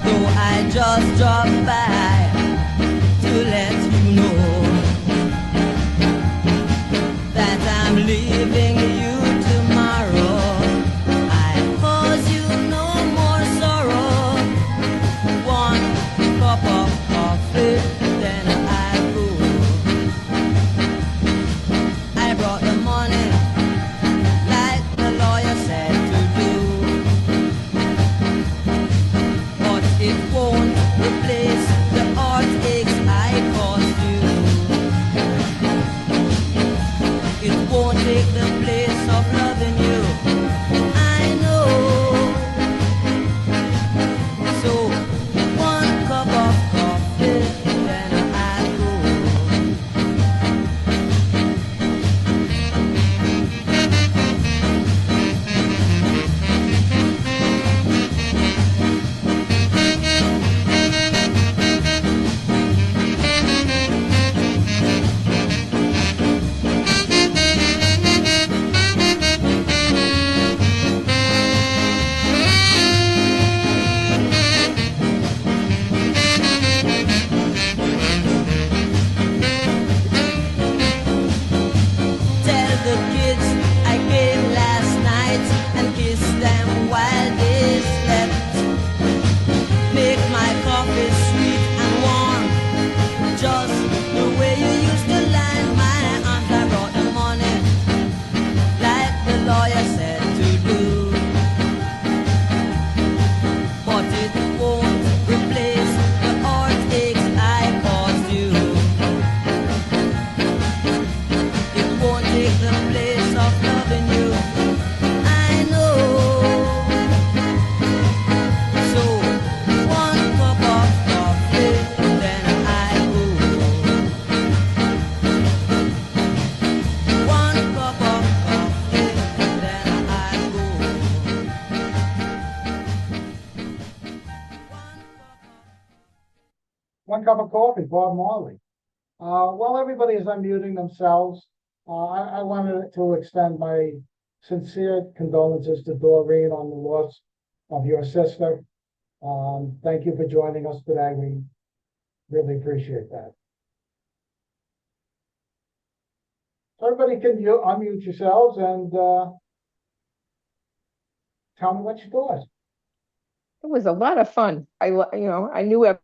Speaker 9: Though I just drop by to let you know that I'm leaving you tomorrow. I cause you no more sorrow. One cup of coffee, then I go. I brought the money like the lawyer said to do, but it won't replace the heartaches I caused you. It won't take the place of loving you, I know. So one cup of coffee, then I go. Tell the kids I came last night and kissed them while they slept. Make my coffee sweet and warm, just the way you used to line my arms. I brought the money like the lawyer said to do, but it won't replace the heartaches I caused you. It won't take the place of loving you, I know. So one cup of coffee, then I go. One cup of coffee, then I go.
Speaker 5: One Cup of Coffee, Bob Marley. While everybody is unmuting themselves, I wanted to extend my sincere condolences to Doreen on the loss of your sister. Thank you for joining us today. We really appreciate that. So everybody can unmute yourselves and tell me what you thought.
Speaker 6: It was a lot of fun. I knew
Speaker 5: You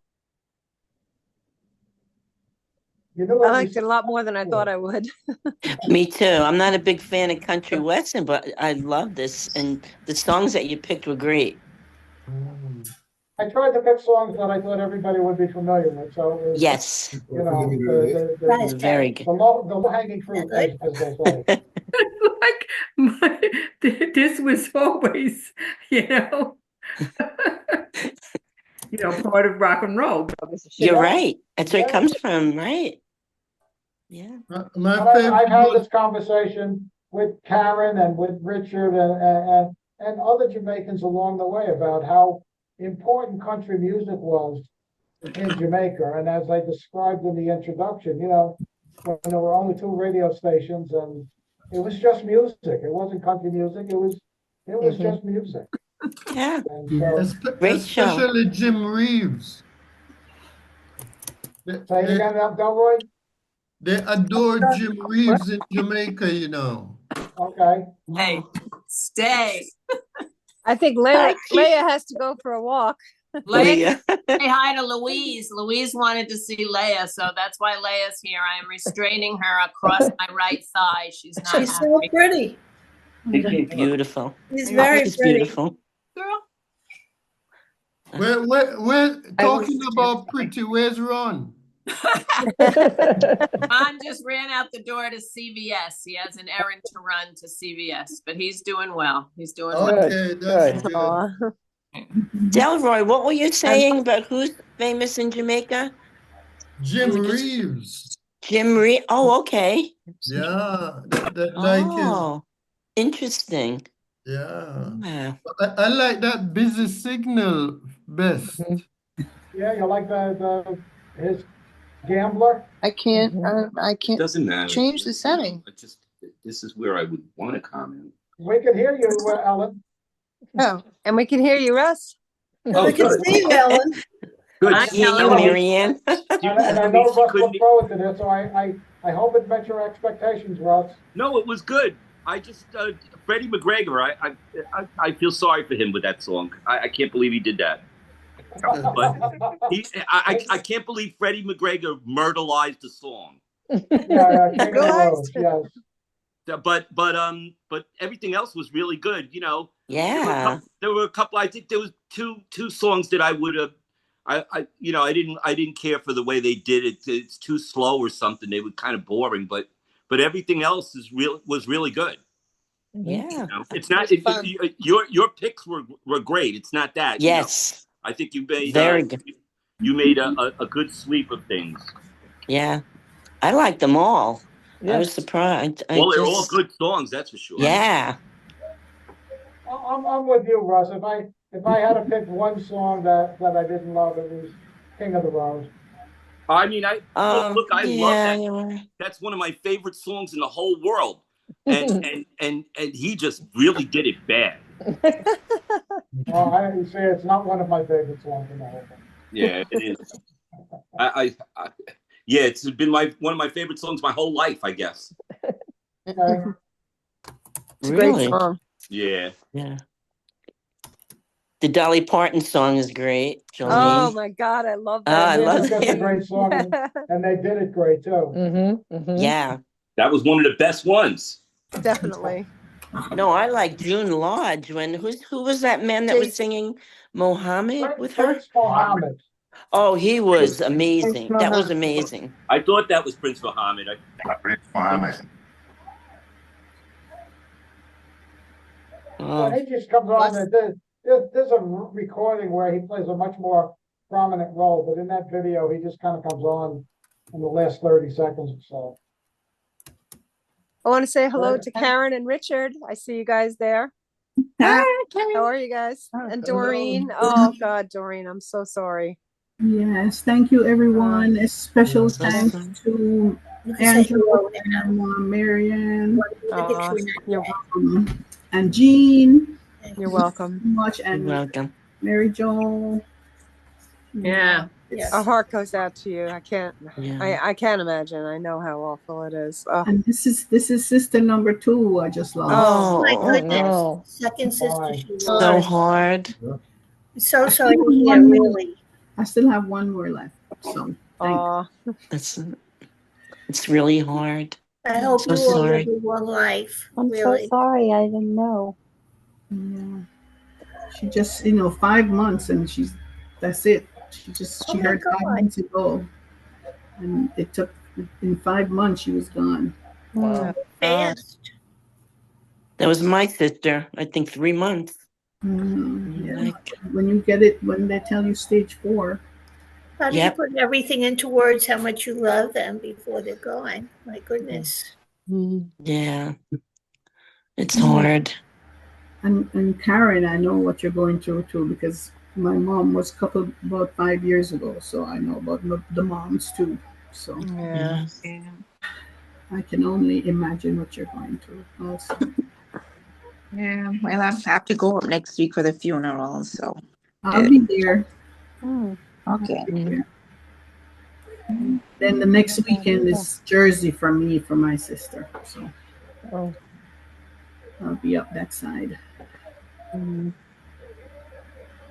Speaker 5: know
Speaker 2: I
Speaker 5: what?
Speaker 2: liked it a lot more than I thought I would.
Speaker 11: Me too. I'm not a big fan of country western, but I love this, and the songs that you picked were great.
Speaker 5: I tried to pick songs that I thought everybody would be familiar with, so it was,
Speaker 11: Yes,
Speaker 5: you know,
Speaker 3: Nice,
Speaker 11: very
Speaker 5: the
Speaker 11: good.
Speaker 5: low-hanging fruit, as they say.
Speaker 12: Like this was always, part of rock and roll.
Speaker 11: You're right. That's where it comes from, right? Yeah.
Speaker 1: My
Speaker 5: But I've had
Speaker 1: favorite
Speaker 5: this conversation with Karen and with Richard and other Jamaicans along the way about how important country music was in Jamaica. And as I described in the introduction, when there were only 2 radio stations and it was just music. It wasn't country music. It was just music.
Speaker 11: Yeah.
Speaker 5: And so,
Speaker 11: Great show.
Speaker 1: especially Jim Reeves.
Speaker 5: say it again, Delroy.
Speaker 1: They adore Jim Reeves in Jamaica.
Speaker 5: Okay.
Speaker 13: Hey, stay.
Speaker 2: I think Leia has to go for a walk.
Speaker 13: Leia, say hi to Louise. Louise wanted to see Leia, so that's why Leia's here. I am restraining her across my right thigh. She's not
Speaker 3: She's
Speaker 13: happy.
Speaker 3: so pretty.
Speaker 11: Beautiful.
Speaker 3: She's very
Speaker 11: She's
Speaker 3: pretty.
Speaker 11: beautiful.
Speaker 13: Girl.
Speaker 1: We're talking about pretty. Where's Ron?
Speaker 13: Ron just ran out the door to CVS. He has an errand to run to CVS, but he's doing well. He's doing well.
Speaker 1: Okay, that's good.
Speaker 11: Delroy, what were you saying about who's famous in Jamaica?
Speaker 1: Jim Reeves.
Speaker 11: Jim Reeves. Oh, okay.
Speaker 1: Yeah, that like
Speaker 11: Oh, interesting.
Speaker 1: yeah.
Speaker 11: Wow.
Speaker 1: I like that Busy Signal best.
Speaker 5: Yeah, you like his Gambler?
Speaker 14: I can't
Speaker 15: Doesn't matter.
Speaker 14: change the setting.
Speaker 15: This is where I would want to comment.
Speaker 5: We can hear you, Ellen.
Speaker 2: Oh, and we can hear you, Russ.
Speaker 15: Oh,
Speaker 3: We can
Speaker 15: good.
Speaker 3: see you, Ellen.
Speaker 15: Good.
Speaker 13: Hi,
Speaker 11: Yeah,
Speaker 13: Ellen.
Speaker 11: Marianne.
Speaker 5: And I know Russ looked forward to this, so I hope it met your expectations, Russ.
Speaker 15: No, it was good. I just Freddie McGregor. I feel sorry for him with that song. I can't believe he did that. But I can't believe Freddie McGregor murderized the song.
Speaker 5: Yeah, King of the Road, yes.
Speaker 15: But everything else was really good.
Speaker 11: Yeah.
Speaker 15: There were a couple. I think there was two songs that I would have. I didn't care for the way they did it. It's too slow or something. They were kind of boring. But everything else was really good.
Speaker 11: Yeah.
Speaker 15: It's not. Your picks were great. It's not that.
Speaker 11: Yes.
Speaker 15: I think you made
Speaker 11: very good.
Speaker 15: You made a good sweep of things.
Speaker 11: Yeah, I liked them all.
Speaker 6: Yeah.
Speaker 11: I was surprised.
Speaker 15: Well, they're all good songs, that's for sure.
Speaker 11: Yeah.
Speaker 5: I'm with you, Russ. If I had to pick one song that I didn't love, it was King of the Road.
Speaker 15: I mean, I love that.
Speaker 11: Yeah,
Speaker 15: That's one of my favorite songs in the whole world, and he just really did it bad.
Speaker 5: Well, I say it's not one of my favorite songs in the whole thing.
Speaker 15: Yeah, it is. Yeah, it's been one of my favorite songs my whole life, I guess.
Speaker 5: Okay.
Speaker 2: It's a great song.
Speaker 15: Yeah.
Speaker 11: Yeah. The Dolly Parton song is great. Jolene.
Speaker 2: Oh my God, I love that.
Speaker 11: I love
Speaker 5: That's a
Speaker 11: it.
Speaker 5: great song, and they did it great too.
Speaker 11: Yeah.
Speaker 15: That was one of the best ones.
Speaker 2: Definitely.
Speaker 11: No, I like June Lodge. Who was that man that was singing Mohammed with her?
Speaker 5: Prince Mohammed.
Speaker 11: Oh, he was amazing. That was amazing.
Speaker 15: I thought that was Prince Mohammed.
Speaker 8: Prince Mohammed.
Speaker 5: When he just comes on, there's a recording where he plays a much more prominent role, but in that video, he just kind of comes on in the last 30 seconds or so.
Speaker 2: I want to say hello to Karen and Richard. I see you guys there.
Speaker 7: Hi,
Speaker 2: How are you guys? And Doreen. Oh God, Doreen, I'm so sorry.
Speaker 16: Yes, thank you, everyone. A special thanks to Angela and Marianne and Jean.
Speaker 2: You're welcome.
Speaker 16: Much and
Speaker 11: You're welcome.
Speaker 16: Mary Jo.
Speaker 12: Yeah.
Speaker 2: Our heart goes out to you. I can't.
Speaker 11: Yeah.
Speaker 2: I can't imagine. I know how awful it is. Oh.
Speaker 16: And this is sister number 2 I just lost.
Speaker 11: Oh,
Speaker 3: My goodness.
Speaker 6: no.
Speaker 3: Second sister. She
Speaker 11: so
Speaker 3: lost.
Speaker 11: hard.
Speaker 3: So sorry to
Speaker 16: One
Speaker 3: hear,
Speaker 16: more.
Speaker 3: really.
Speaker 16: I still have one more left. So thanks.
Speaker 11: It's really hard.
Speaker 3: I hope
Speaker 11: So
Speaker 3: you all live
Speaker 11: sorry.
Speaker 3: a long life.
Speaker 7: I'm
Speaker 3: Really.
Speaker 7: so sorry. I didn't know.
Speaker 16: Yeah. She just, 5 months and that's it. She
Speaker 3: Oh my
Speaker 16: heard 5
Speaker 3: God.
Speaker 16: months ago. And it took, in 5 months, she was gone.
Speaker 6: Wow.
Speaker 3: Fast.
Speaker 11: That was my sister. I think 3 months.
Speaker 16: Yeah.
Speaker 11: Like,
Speaker 16: When you get it, when they tell you stage 4.
Speaker 3: How do
Speaker 11: Yep.
Speaker 3: you put everything into words how much you love them before they're gone? My goodness.
Speaker 11: Yeah. It's hard.
Speaker 16: And Karen, I know what you're going through too, because my mom was coupled about 5 years ago, so I know about the moms too. So
Speaker 6: Yeah.
Speaker 16: I can only imagine what you're going through also.
Speaker 14: Yeah, well, I have to go up next week for the funeral, so.
Speaker 16: I'll be there.
Speaker 14: Okay.
Speaker 16: Then the next weekend is Jersey for me, for my sister. So I'll be up that side.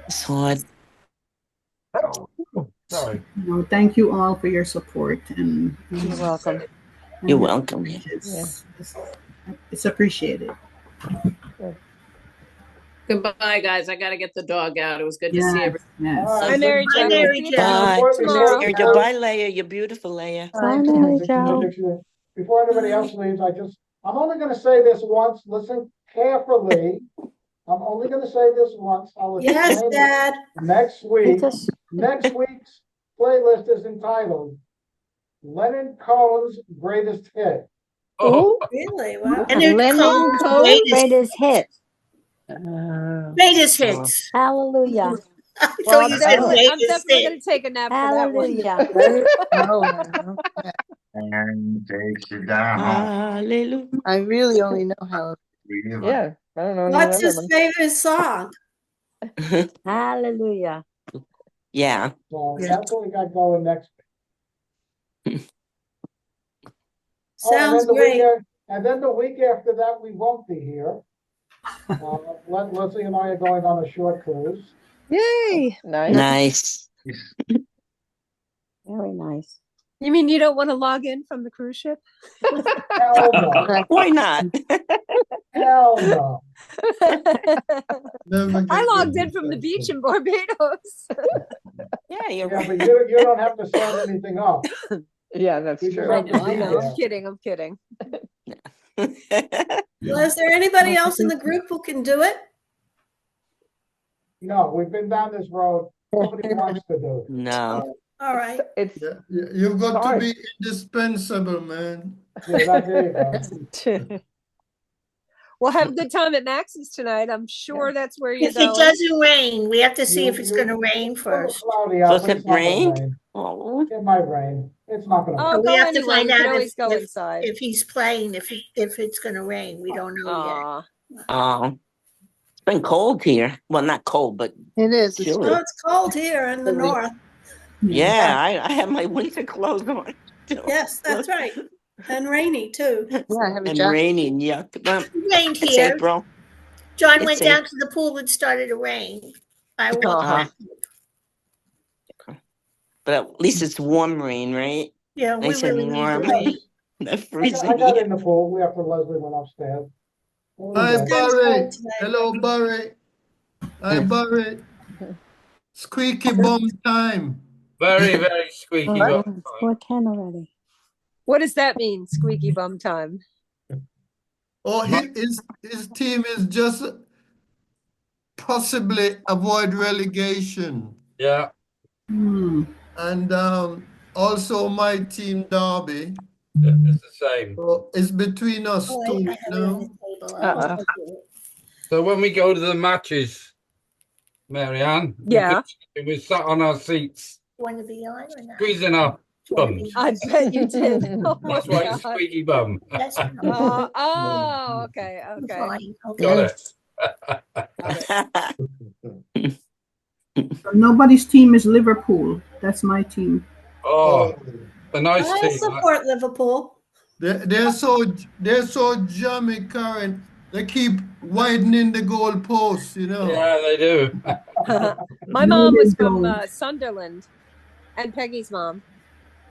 Speaker 11: It's hard.
Speaker 1: Sorry.
Speaker 16: Thank you all for your support, and
Speaker 2: You're welcome.
Speaker 11: You're welcome.
Speaker 16: It's appreciated.
Speaker 13: Goodbye, guys. I got to get the dog out. It was good to see
Speaker 16: Yes,
Speaker 13: everyone.
Speaker 16: yes.
Speaker 2: Hi, Mary
Speaker 3: Bye,
Speaker 2: Jo.
Speaker 3: Mary
Speaker 2: See you
Speaker 3: Jo.
Speaker 11: Bye.
Speaker 2: tomorrow.
Speaker 11: Bye, Leia. You're beautiful, Leia.
Speaker 7: Bye, Mary Jo.
Speaker 5: Before anybody else leaves, I'm only going to say this once. Listen carefully. I'm only going to say this once. I'll
Speaker 3: Yes,
Speaker 5: explain
Speaker 3: Dad.
Speaker 5: next week.
Speaker 7: Just-
Speaker 5: Next week's playlist is entitled Lennon Cohen's Greatest Hit.
Speaker 6: Oh,
Speaker 3: Really? Wow.
Speaker 7: Lennon Cohen's greatest hit.
Speaker 3: Greatest hits.
Speaker 7: Hallelujah.
Speaker 3: I
Speaker 2: Well,
Speaker 3: thought
Speaker 2: I'm
Speaker 3: you said
Speaker 2: definitely
Speaker 3: greatest
Speaker 2: going
Speaker 3: hit.
Speaker 2: to take a nap for that one.
Speaker 7: Hallelujah.
Speaker 8: And takes you down.
Speaker 11: Hallelujah.
Speaker 6: I really only know how. Yeah, I don't know.
Speaker 3: What's
Speaker 6: any
Speaker 3: his
Speaker 6: other one.
Speaker 3: favorite song?
Speaker 7: Hallelujah.
Speaker 11: Yeah.
Speaker 5: So that's what we got going next week.
Speaker 3: Sounds great.
Speaker 5: And then the week after that, we won't be here. Leslie and I are going on a short cruise.
Speaker 2: Yay.
Speaker 11: Nice.
Speaker 7: Very nice.
Speaker 2: You mean you don't want to log in from the cruise ship?
Speaker 5: Hell no.
Speaker 11: Why not?
Speaker 5: Hell no.
Speaker 2: I logged in from the beach in Barbados.
Speaker 11: Yeah, you're
Speaker 5: Yeah,
Speaker 11: right.
Speaker 5: but you don't have to set anything up.
Speaker 6: Yeah, that's
Speaker 5: You just
Speaker 6: true.
Speaker 5: have to
Speaker 2: I
Speaker 5: be
Speaker 2: know. I'm
Speaker 5: there.
Speaker 2: kidding. I'm kidding.
Speaker 3: Well, is there anybody else in the group who can do it?
Speaker 5: No, we've been down this road. Nobody wants to do it.
Speaker 11: No.
Speaker 3: All right.
Speaker 6: It's
Speaker 1: You've got
Speaker 6: hard.
Speaker 1: to be indispensable, man.
Speaker 5: Yeah, there you go.
Speaker 2: Well, have a good time at Max's tonight. I'm sure that's where you're
Speaker 3: If
Speaker 2: going.
Speaker 3: it doesn't rain, we have to see if it's
Speaker 5: You-
Speaker 3: going to rain first.
Speaker 5: Cloudy out,
Speaker 11: Supposed
Speaker 5: but
Speaker 11: to
Speaker 5: it's not gonna
Speaker 11: rain?
Speaker 5: rain.
Speaker 11: Oh.
Speaker 5: It might rain. It's not gonna
Speaker 2: Oh,
Speaker 5: rain.
Speaker 3: We
Speaker 2: go
Speaker 3: have to
Speaker 2: anyway.
Speaker 3: find
Speaker 2: You can
Speaker 3: out
Speaker 2: always go inside.
Speaker 3: if he's playing, if it's going to rain. We don't know yet.
Speaker 2: Aw.
Speaker 11: Oh. It's been cold here. Well, not cold, but
Speaker 6: It is. It's
Speaker 11: chilly.
Speaker 3: Oh, it's cold here in the north.
Speaker 11: Yeah, I have my winter clothes on.
Speaker 3: Yes, that's right. And rainy too.
Speaker 6: Yeah, I have a
Speaker 11: And
Speaker 6: jacket.
Speaker 11: raining, yuck. Well,
Speaker 3: It rained
Speaker 11: it's
Speaker 3: here.
Speaker 11: April.
Speaker 3: John
Speaker 11: It's
Speaker 3: went down to the pool and started to rain. I walked
Speaker 11: Uh-huh.
Speaker 3: back.
Speaker 11: But at least it's warm rain, right?
Speaker 3: Yeah, we
Speaker 11: Nice
Speaker 3: really
Speaker 11: and
Speaker 3: need
Speaker 11: warm.
Speaker 3: the rain.
Speaker 11: Not
Speaker 5: I
Speaker 11: freezing
Speaker 5: got
Speaker 11: here.
Speaker 5: in the pool after Leslie went upstairs.
Speaker 1: Hi,
Speaker 5: Okay.
Speaker 1: Barry. Hello, Barry. Hi, Barry. Squeaky bum time.
Speaker 17: Very, very squeaky
Speaker 7: Oh,
Speaker 17: bum.
Speaker 7: 4:10 already.
Speaker 2: What does that mean? Squeaky bum time.
Speaker 1: Oh, his team is just possibly avoid relegation.
Speaker 17: Yeah.
Speaker 1: And also my team, Derby.
Speaker 17: It's the same.
Speaker 1: So it's between us two, you know.
Speaker 17: So when we go to the matches, Marianne,
Speaker 2: Yeah.
Speaker 17: we sat on our seats,
Speaker 3: Want to be on or not?
Speaker 17: squeezing our bums.
Speaker 2: I bet you did. Oh my
Speaker 17: That's why it's
Speaker 2: God.
Speaker 17: squeaky bum.
Speaker 3: That's
Speaker 2: Oh, okay. Okay.
Speaker 3: fine. Okay.
Speaker 17: Got it.
Speaker 16: So nobody's team is Liverpool. That's my team.
Speaker 17: Oh, a nice
Speaker 3: I
Speaker 17: team.
Speaker 3: support Liverpool.
Speaker 1: They're so jammy, Karen. They keep widening the goalposts, you know.
Speaker 17: Yeah, they do.
Speaker 2: My mom was from Sunderland, and Peggy's mom.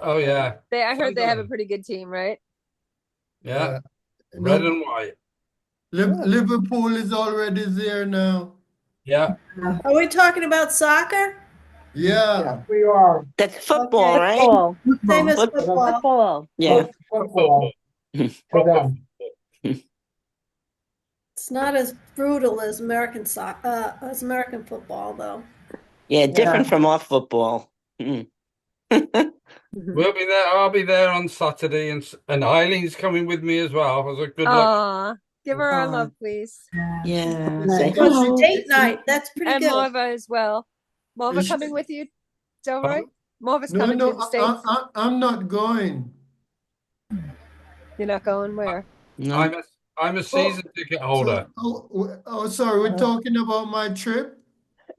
Speaker 17: Oh yeah.
Speaker 2: I heard they have a
Speaker 17: Sunderland.
Speaker 2: pretty good team, right?
Speaker 17: Yeah.
Speaker 1: No,
Speaker 17: Red and white.
Speaker 1: Liverpool is already there now.
Speaker 17: Yeah.
Speaker 18: Are we talking about soccer?
Speaker 1: Yeah.
Speaker 5: We are.
Speaker 11: That's football,
Speaker 18: Okay.
Speaker 11: right?
Speaker 7: Football.
Speaker 18: Same as
Speaker 11: Foot-
Speaker 18: football.
Speaker 7: Football.
Speaker 11: Yeah.
Speaker 5: Football for them.
Speaker 18: It's not as brutal as American football, though.
Speaker 11: Yeah, different from our football. Mm.
Speaker 17: We'll be there. I'll be there on Saturday, and Eileen's coming with me as well. It was a good luck.
Speaker 2: Aw, give her our love, please.
Speaker 11: Yeah.
Speaker 18: So
Speaker 11: say
Speaker 18: it's a
Speaker 11: hello.
Speaker 18: date night. That's pretty
Speaker 2: And
Speaker 18: good.
Speaker 2: Marva as well. Marva
Speaker 1: Is she-
Speaker 2: coming with you, Delroy? Marva's
Speaker 1: No,
Speaker 2: coming to
Speaker 1: no,
Speaker 2: the States.
Speaker 1: I'm not going.
Speaker 2: You're not going where?
Speaker 17: I'm a season ticket holder.
Speaker 1: Sorry, we're talking about my trip?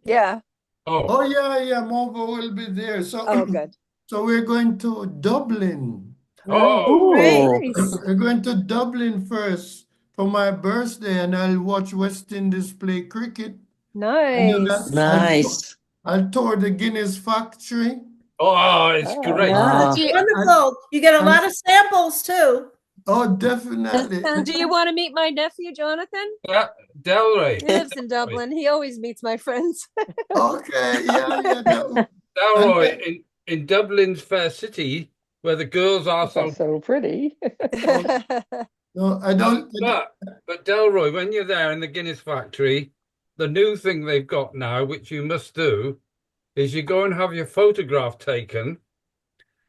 Speaker 2: Yeah.
Speaker 1: Oh, yeah, Mova will be there. So,
Speaker 2: Oh, good.
Speaker 1: So we're going to Dublin.
Speaker 17: Oh,
Speaker 2: Nice.
Speaker 1: We're going to Dublin first for my birthday, and I'll watch West Indies play cricket.
Speaker 2: Nice.
Speaker 11: Nice.
Speaker 1: I'll tour the Guinness factory.
Speaker 17: Oh, it's great.
Speaker 18: Wonderful. You get a lot of samples, too.
Speaker 1: Oh, definitely.
Speaker 2: Do you want to meet my nephew, Jonathan?
Speaker 17: Yeah, Delray.
Speaker 2: He lives in Dublin. He always meets my friends.
Speaker 1: Okay, yeah.
Speaker 17: Delroy, in Dublin's fair city, where the girls are
Speaker 6: so pretty.
Speaker 1: No, I don't.
Speaker 17: But Delroy, when you're there in the Guinness factory, the new thing they've got now, which you must do, is you go and have your photograph taken,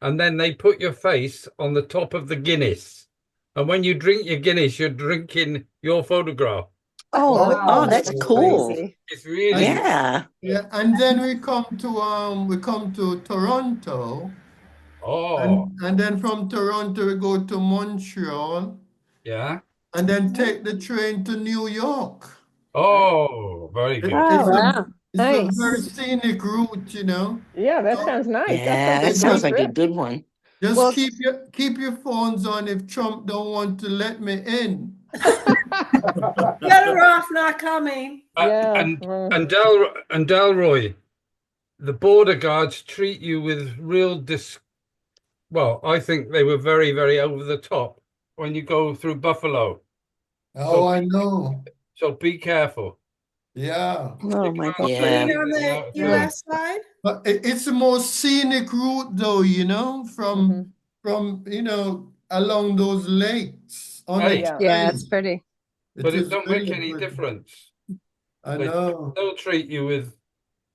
Speaker 17: and then they put your face on the top of the Guinness. And when you drink your Guinness, you're drinking your photograph.
Speaker 11: Oh, that's cool.
Speaker 17: It's really
Speaker 11: Yeah.
Speaker 1: Yeah, and then we come to Toronto.
Speaker 17: Oh.
Speaker 1: And then from Toronto we go to Montreal.
Speaker 17: Yeah.
Speaker 1: And then take the train to New York.
Speaker 17: Oh, very good.
Speaker 1: It's a very scenic route, you know.
Speaker 6: Yeah, that sounds nice.
Speaker 11: Yeah, that sounds like a good one.
Speaker 1: Just keep your phones on if Trump don't want to let me in.
Speaker 18: Better off not coming.
Speaker 17: And Delroy, the border guards treat you with real well, I think they were very, very over the top when you go through Buffalo.
Speaker 1: Oh, I know.
Speaker 17: So be careful.
Speaker 1: Yeah.
Speaker 11: Oh my God.
Speaker 18: Being on the U.S. side?
Speaker 1: But it's the most scenic route, though, you know, from along those lakes on the train.
Speaker 2: Yeah, it's pretty.
Speaker 17: But
Speaker 1: is
Speaker 17: it don't
Speaker 1: really
Speaker 17: make any
Speaker 1: pretty.
Speaker 17: difference.
Speaker 1: I
Speaker 17: They
Speaker 1: know.
Speaker 17: still treat you with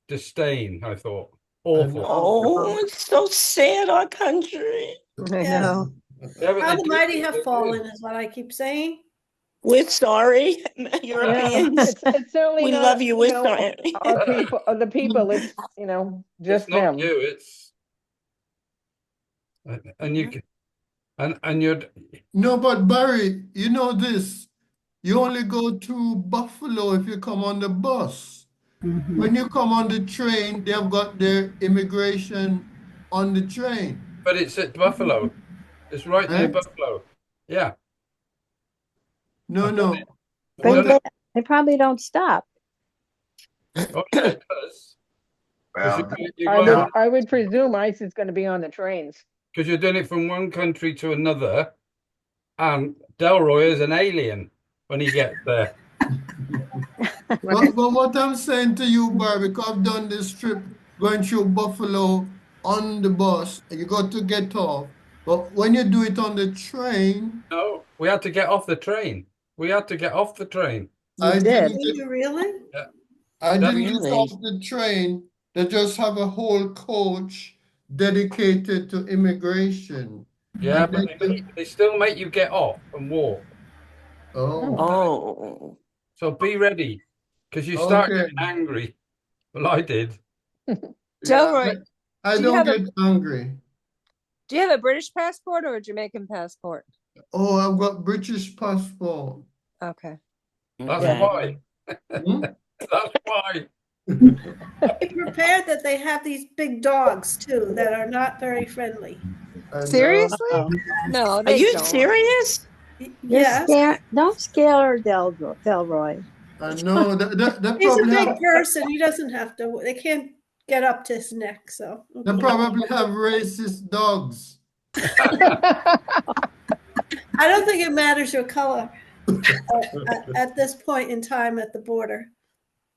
Speaker 17: disdain, I thought. Awful.
Speaker 11: Oh, it's so sad, our country.
Speaker 2: I know.
Speaker 17: Yeah, but
Speaker 18: How
Speaker 17: they
Speaker 18: the
Speaker 17: do-
Speaker 18: mighty have fallen is what I keep saying.
Speaker 11: We're sorry, Europeans.
Speaker 6: It's certainly
Speaker 11: We
Speaker 6: not,
Speaker 11: love you. We're
Speaker 6: know,
Speaker 11: sorry.
Speaker 6: our people, the people. It's just
Speaker 17: It's not
Speaker 6: them.
Speaker 17: you, it's and you can and you're
Speaker 1: No, but Barry, you know this. You only go to Buffalo if you come on the bus. When you come on the train, they've got their immigration on the train.
Speaker 17: but it's at Buffalo. It's right near
Speaker 1: Eh?
Speaker 17: Buffalo. Yeah.
Speaker 1: No.
Speaker 7: They probably don't stop.
Speaker 17: Oh, it does.
Speaker 8: Well,
Speaker 6: I would presume ICE is going to be on the trains.
Speaker 17: Because you're doing it from one country to another, and Delroy is an alien when he gets there.
Speaker 1: But what I'm saying to you, Barry, because I've done this trip going through Buffalo on the bus, you got to get off. But when you do it on the train,
Speaker 17: No, we had to get off the train. We had to get off the train.
Speaker 1: I didn't
Speaker 18: Did you really?
Speaker 17: Yeah.
Speaker 1: I didn't get
Speaker 11: Really?
Speaker 1: off the train. They just have a whole coach dedicated to immigration.
Speaker 17: Yeah,
Speaker 1: And
Speaker 17: but they still make you get off and walk.
Speaker 11: Oh.
Speaker 17: So be ready, because you start
Speaker 1: Okay.
Speaker 17: getting angry. Well, I did.
Speaker 2: Delroy,
Speaker 1: I
Speaker 2: do you
Speaker 1: don't
Speaker 2: have a-
Speaker 1: get hungry.
Speaker 2: do you have a British passport or a Jamaican passport?
Speaker 1: Oh, I've got British passport.
Speaker 2: Okay.
Speaker 17: That's
Speaker 11: Okay.
Speaker 17: why.
Speaker 1: Hmm?
Speaker 17: That's why.
Speaker 18: Be prepared that they have these big dogs too that are not very friendly.
Speaker 2: Seriously? No,
Speaker 11: Are
Speaker 2: they
Speaker 11: you
Speaker 2: don't.
Speaker 11: serious?
Speaker 18: Yes.
Speaker 7: Don't scare her, Delroy.
Speaker 1: I know that
Speaker 18: He's a
Speaker 1: probably
Speaker 18: big
Speaker 1: have
Speaker 18: person. He doesn't have to. They can't get up to his neck. So
Speaker 1: they probably have racist dogs.
Speaker 18: I don't think it matters your color at this point in time at the border.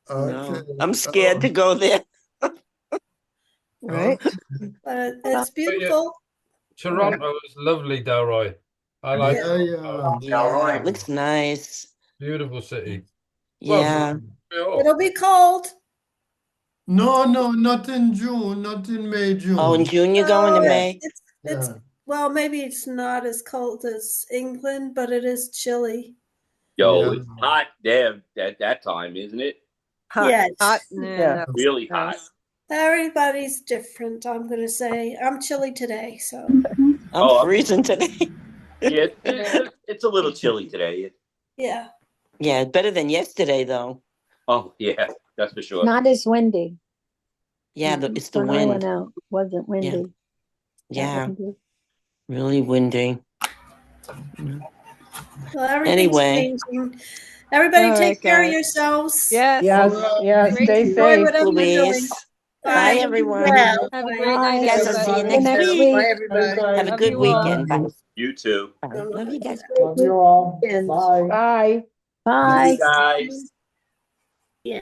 Speaker 11: No, I'm scared to go there.
Speaker 2: Right.
Speaker 18: But it's beautiful.
Speaker 17: Toronto is lovely, Delroy. I like it.
Speaker 11: Yeah, it looks nice.
Speaker 17: Beautiful city.
Speaker 11: Yeah.
Speaker 18: It'll be cold.
Speaker 1: No, not in June, not in May, June.
Speaker 11: Oh, in June you're going to May?
Speaker 18: It's well, maybe it's not as cold as England, but it is chilly.
Speaker 15: Yo, it's hot there at that time, isn't it?
Speaker 18: Yes.
Speaker 2: Hot.
Speaker 6: Yeah.
Speaker 15: Really hot.
Speaker 18: Everybody's different, I'm gonna say. I'm chilly today, so
Speaker 11: I'm freezing today.
Speaker 15: Yeah, it's a little chilly today.
Speaker 18: yeah.
Speaker 11: Yeah, better than yesterday though.
Speaker 15: Oh yeah, that's for sure.
Speaker 7: Not as windy.
Speaker 11: Yeah, it's the
Speaker 7: When I went
Speaker 11: wind.
Speaker 7: out, it wasn't windy.
Speaker 11: Yeah,
Speaker 7: Windy.
Speaker 11: really windy.
Speaker 18: Well, everything's
Speaker 11: Anyway.
Speaker 18: changing. Everybody
Speaker 2: All
Speaker 18: take
Speaker 2: right,
Speaker 18: care of
Speaker 2: guys.
Speaker 18: yourselves.
Speaker 2: Yes.
Speaker 6: Yes,
Speaker 2: Great
Speaker 6: stay
Speaker 2: to
Speaker 18: Enjoy
Speaker 6: safe.
Speaker 18: whatever you're doing.
Speaker 11: Louise. Bye, everyone.
Speaker 18: Well,
Speaker 2: Have a great night,
Speaker 11: Guys, I'll see you
Speaker 2: everybody.
Speaker 11: next
Speaker 7: Next
Speaker 11: week.
Speaker 7: week.
Speaker 18: everybody.
Speaker 11: Have a
Speaker 2: Love
Speaker 11: good
Speaker 2: you all.
Speaker 11: weekend. Bye.
Speaker 15: You too.
Speaker 11: Love you guys.
Speaker 5: Love you all.
Speaker 2: Weekend.
Speaker 5: Bye.
Speaker 6: Bye.
Speaker 7: Bye.
Speaker 15: Guys.
Speaker 3: Yeah.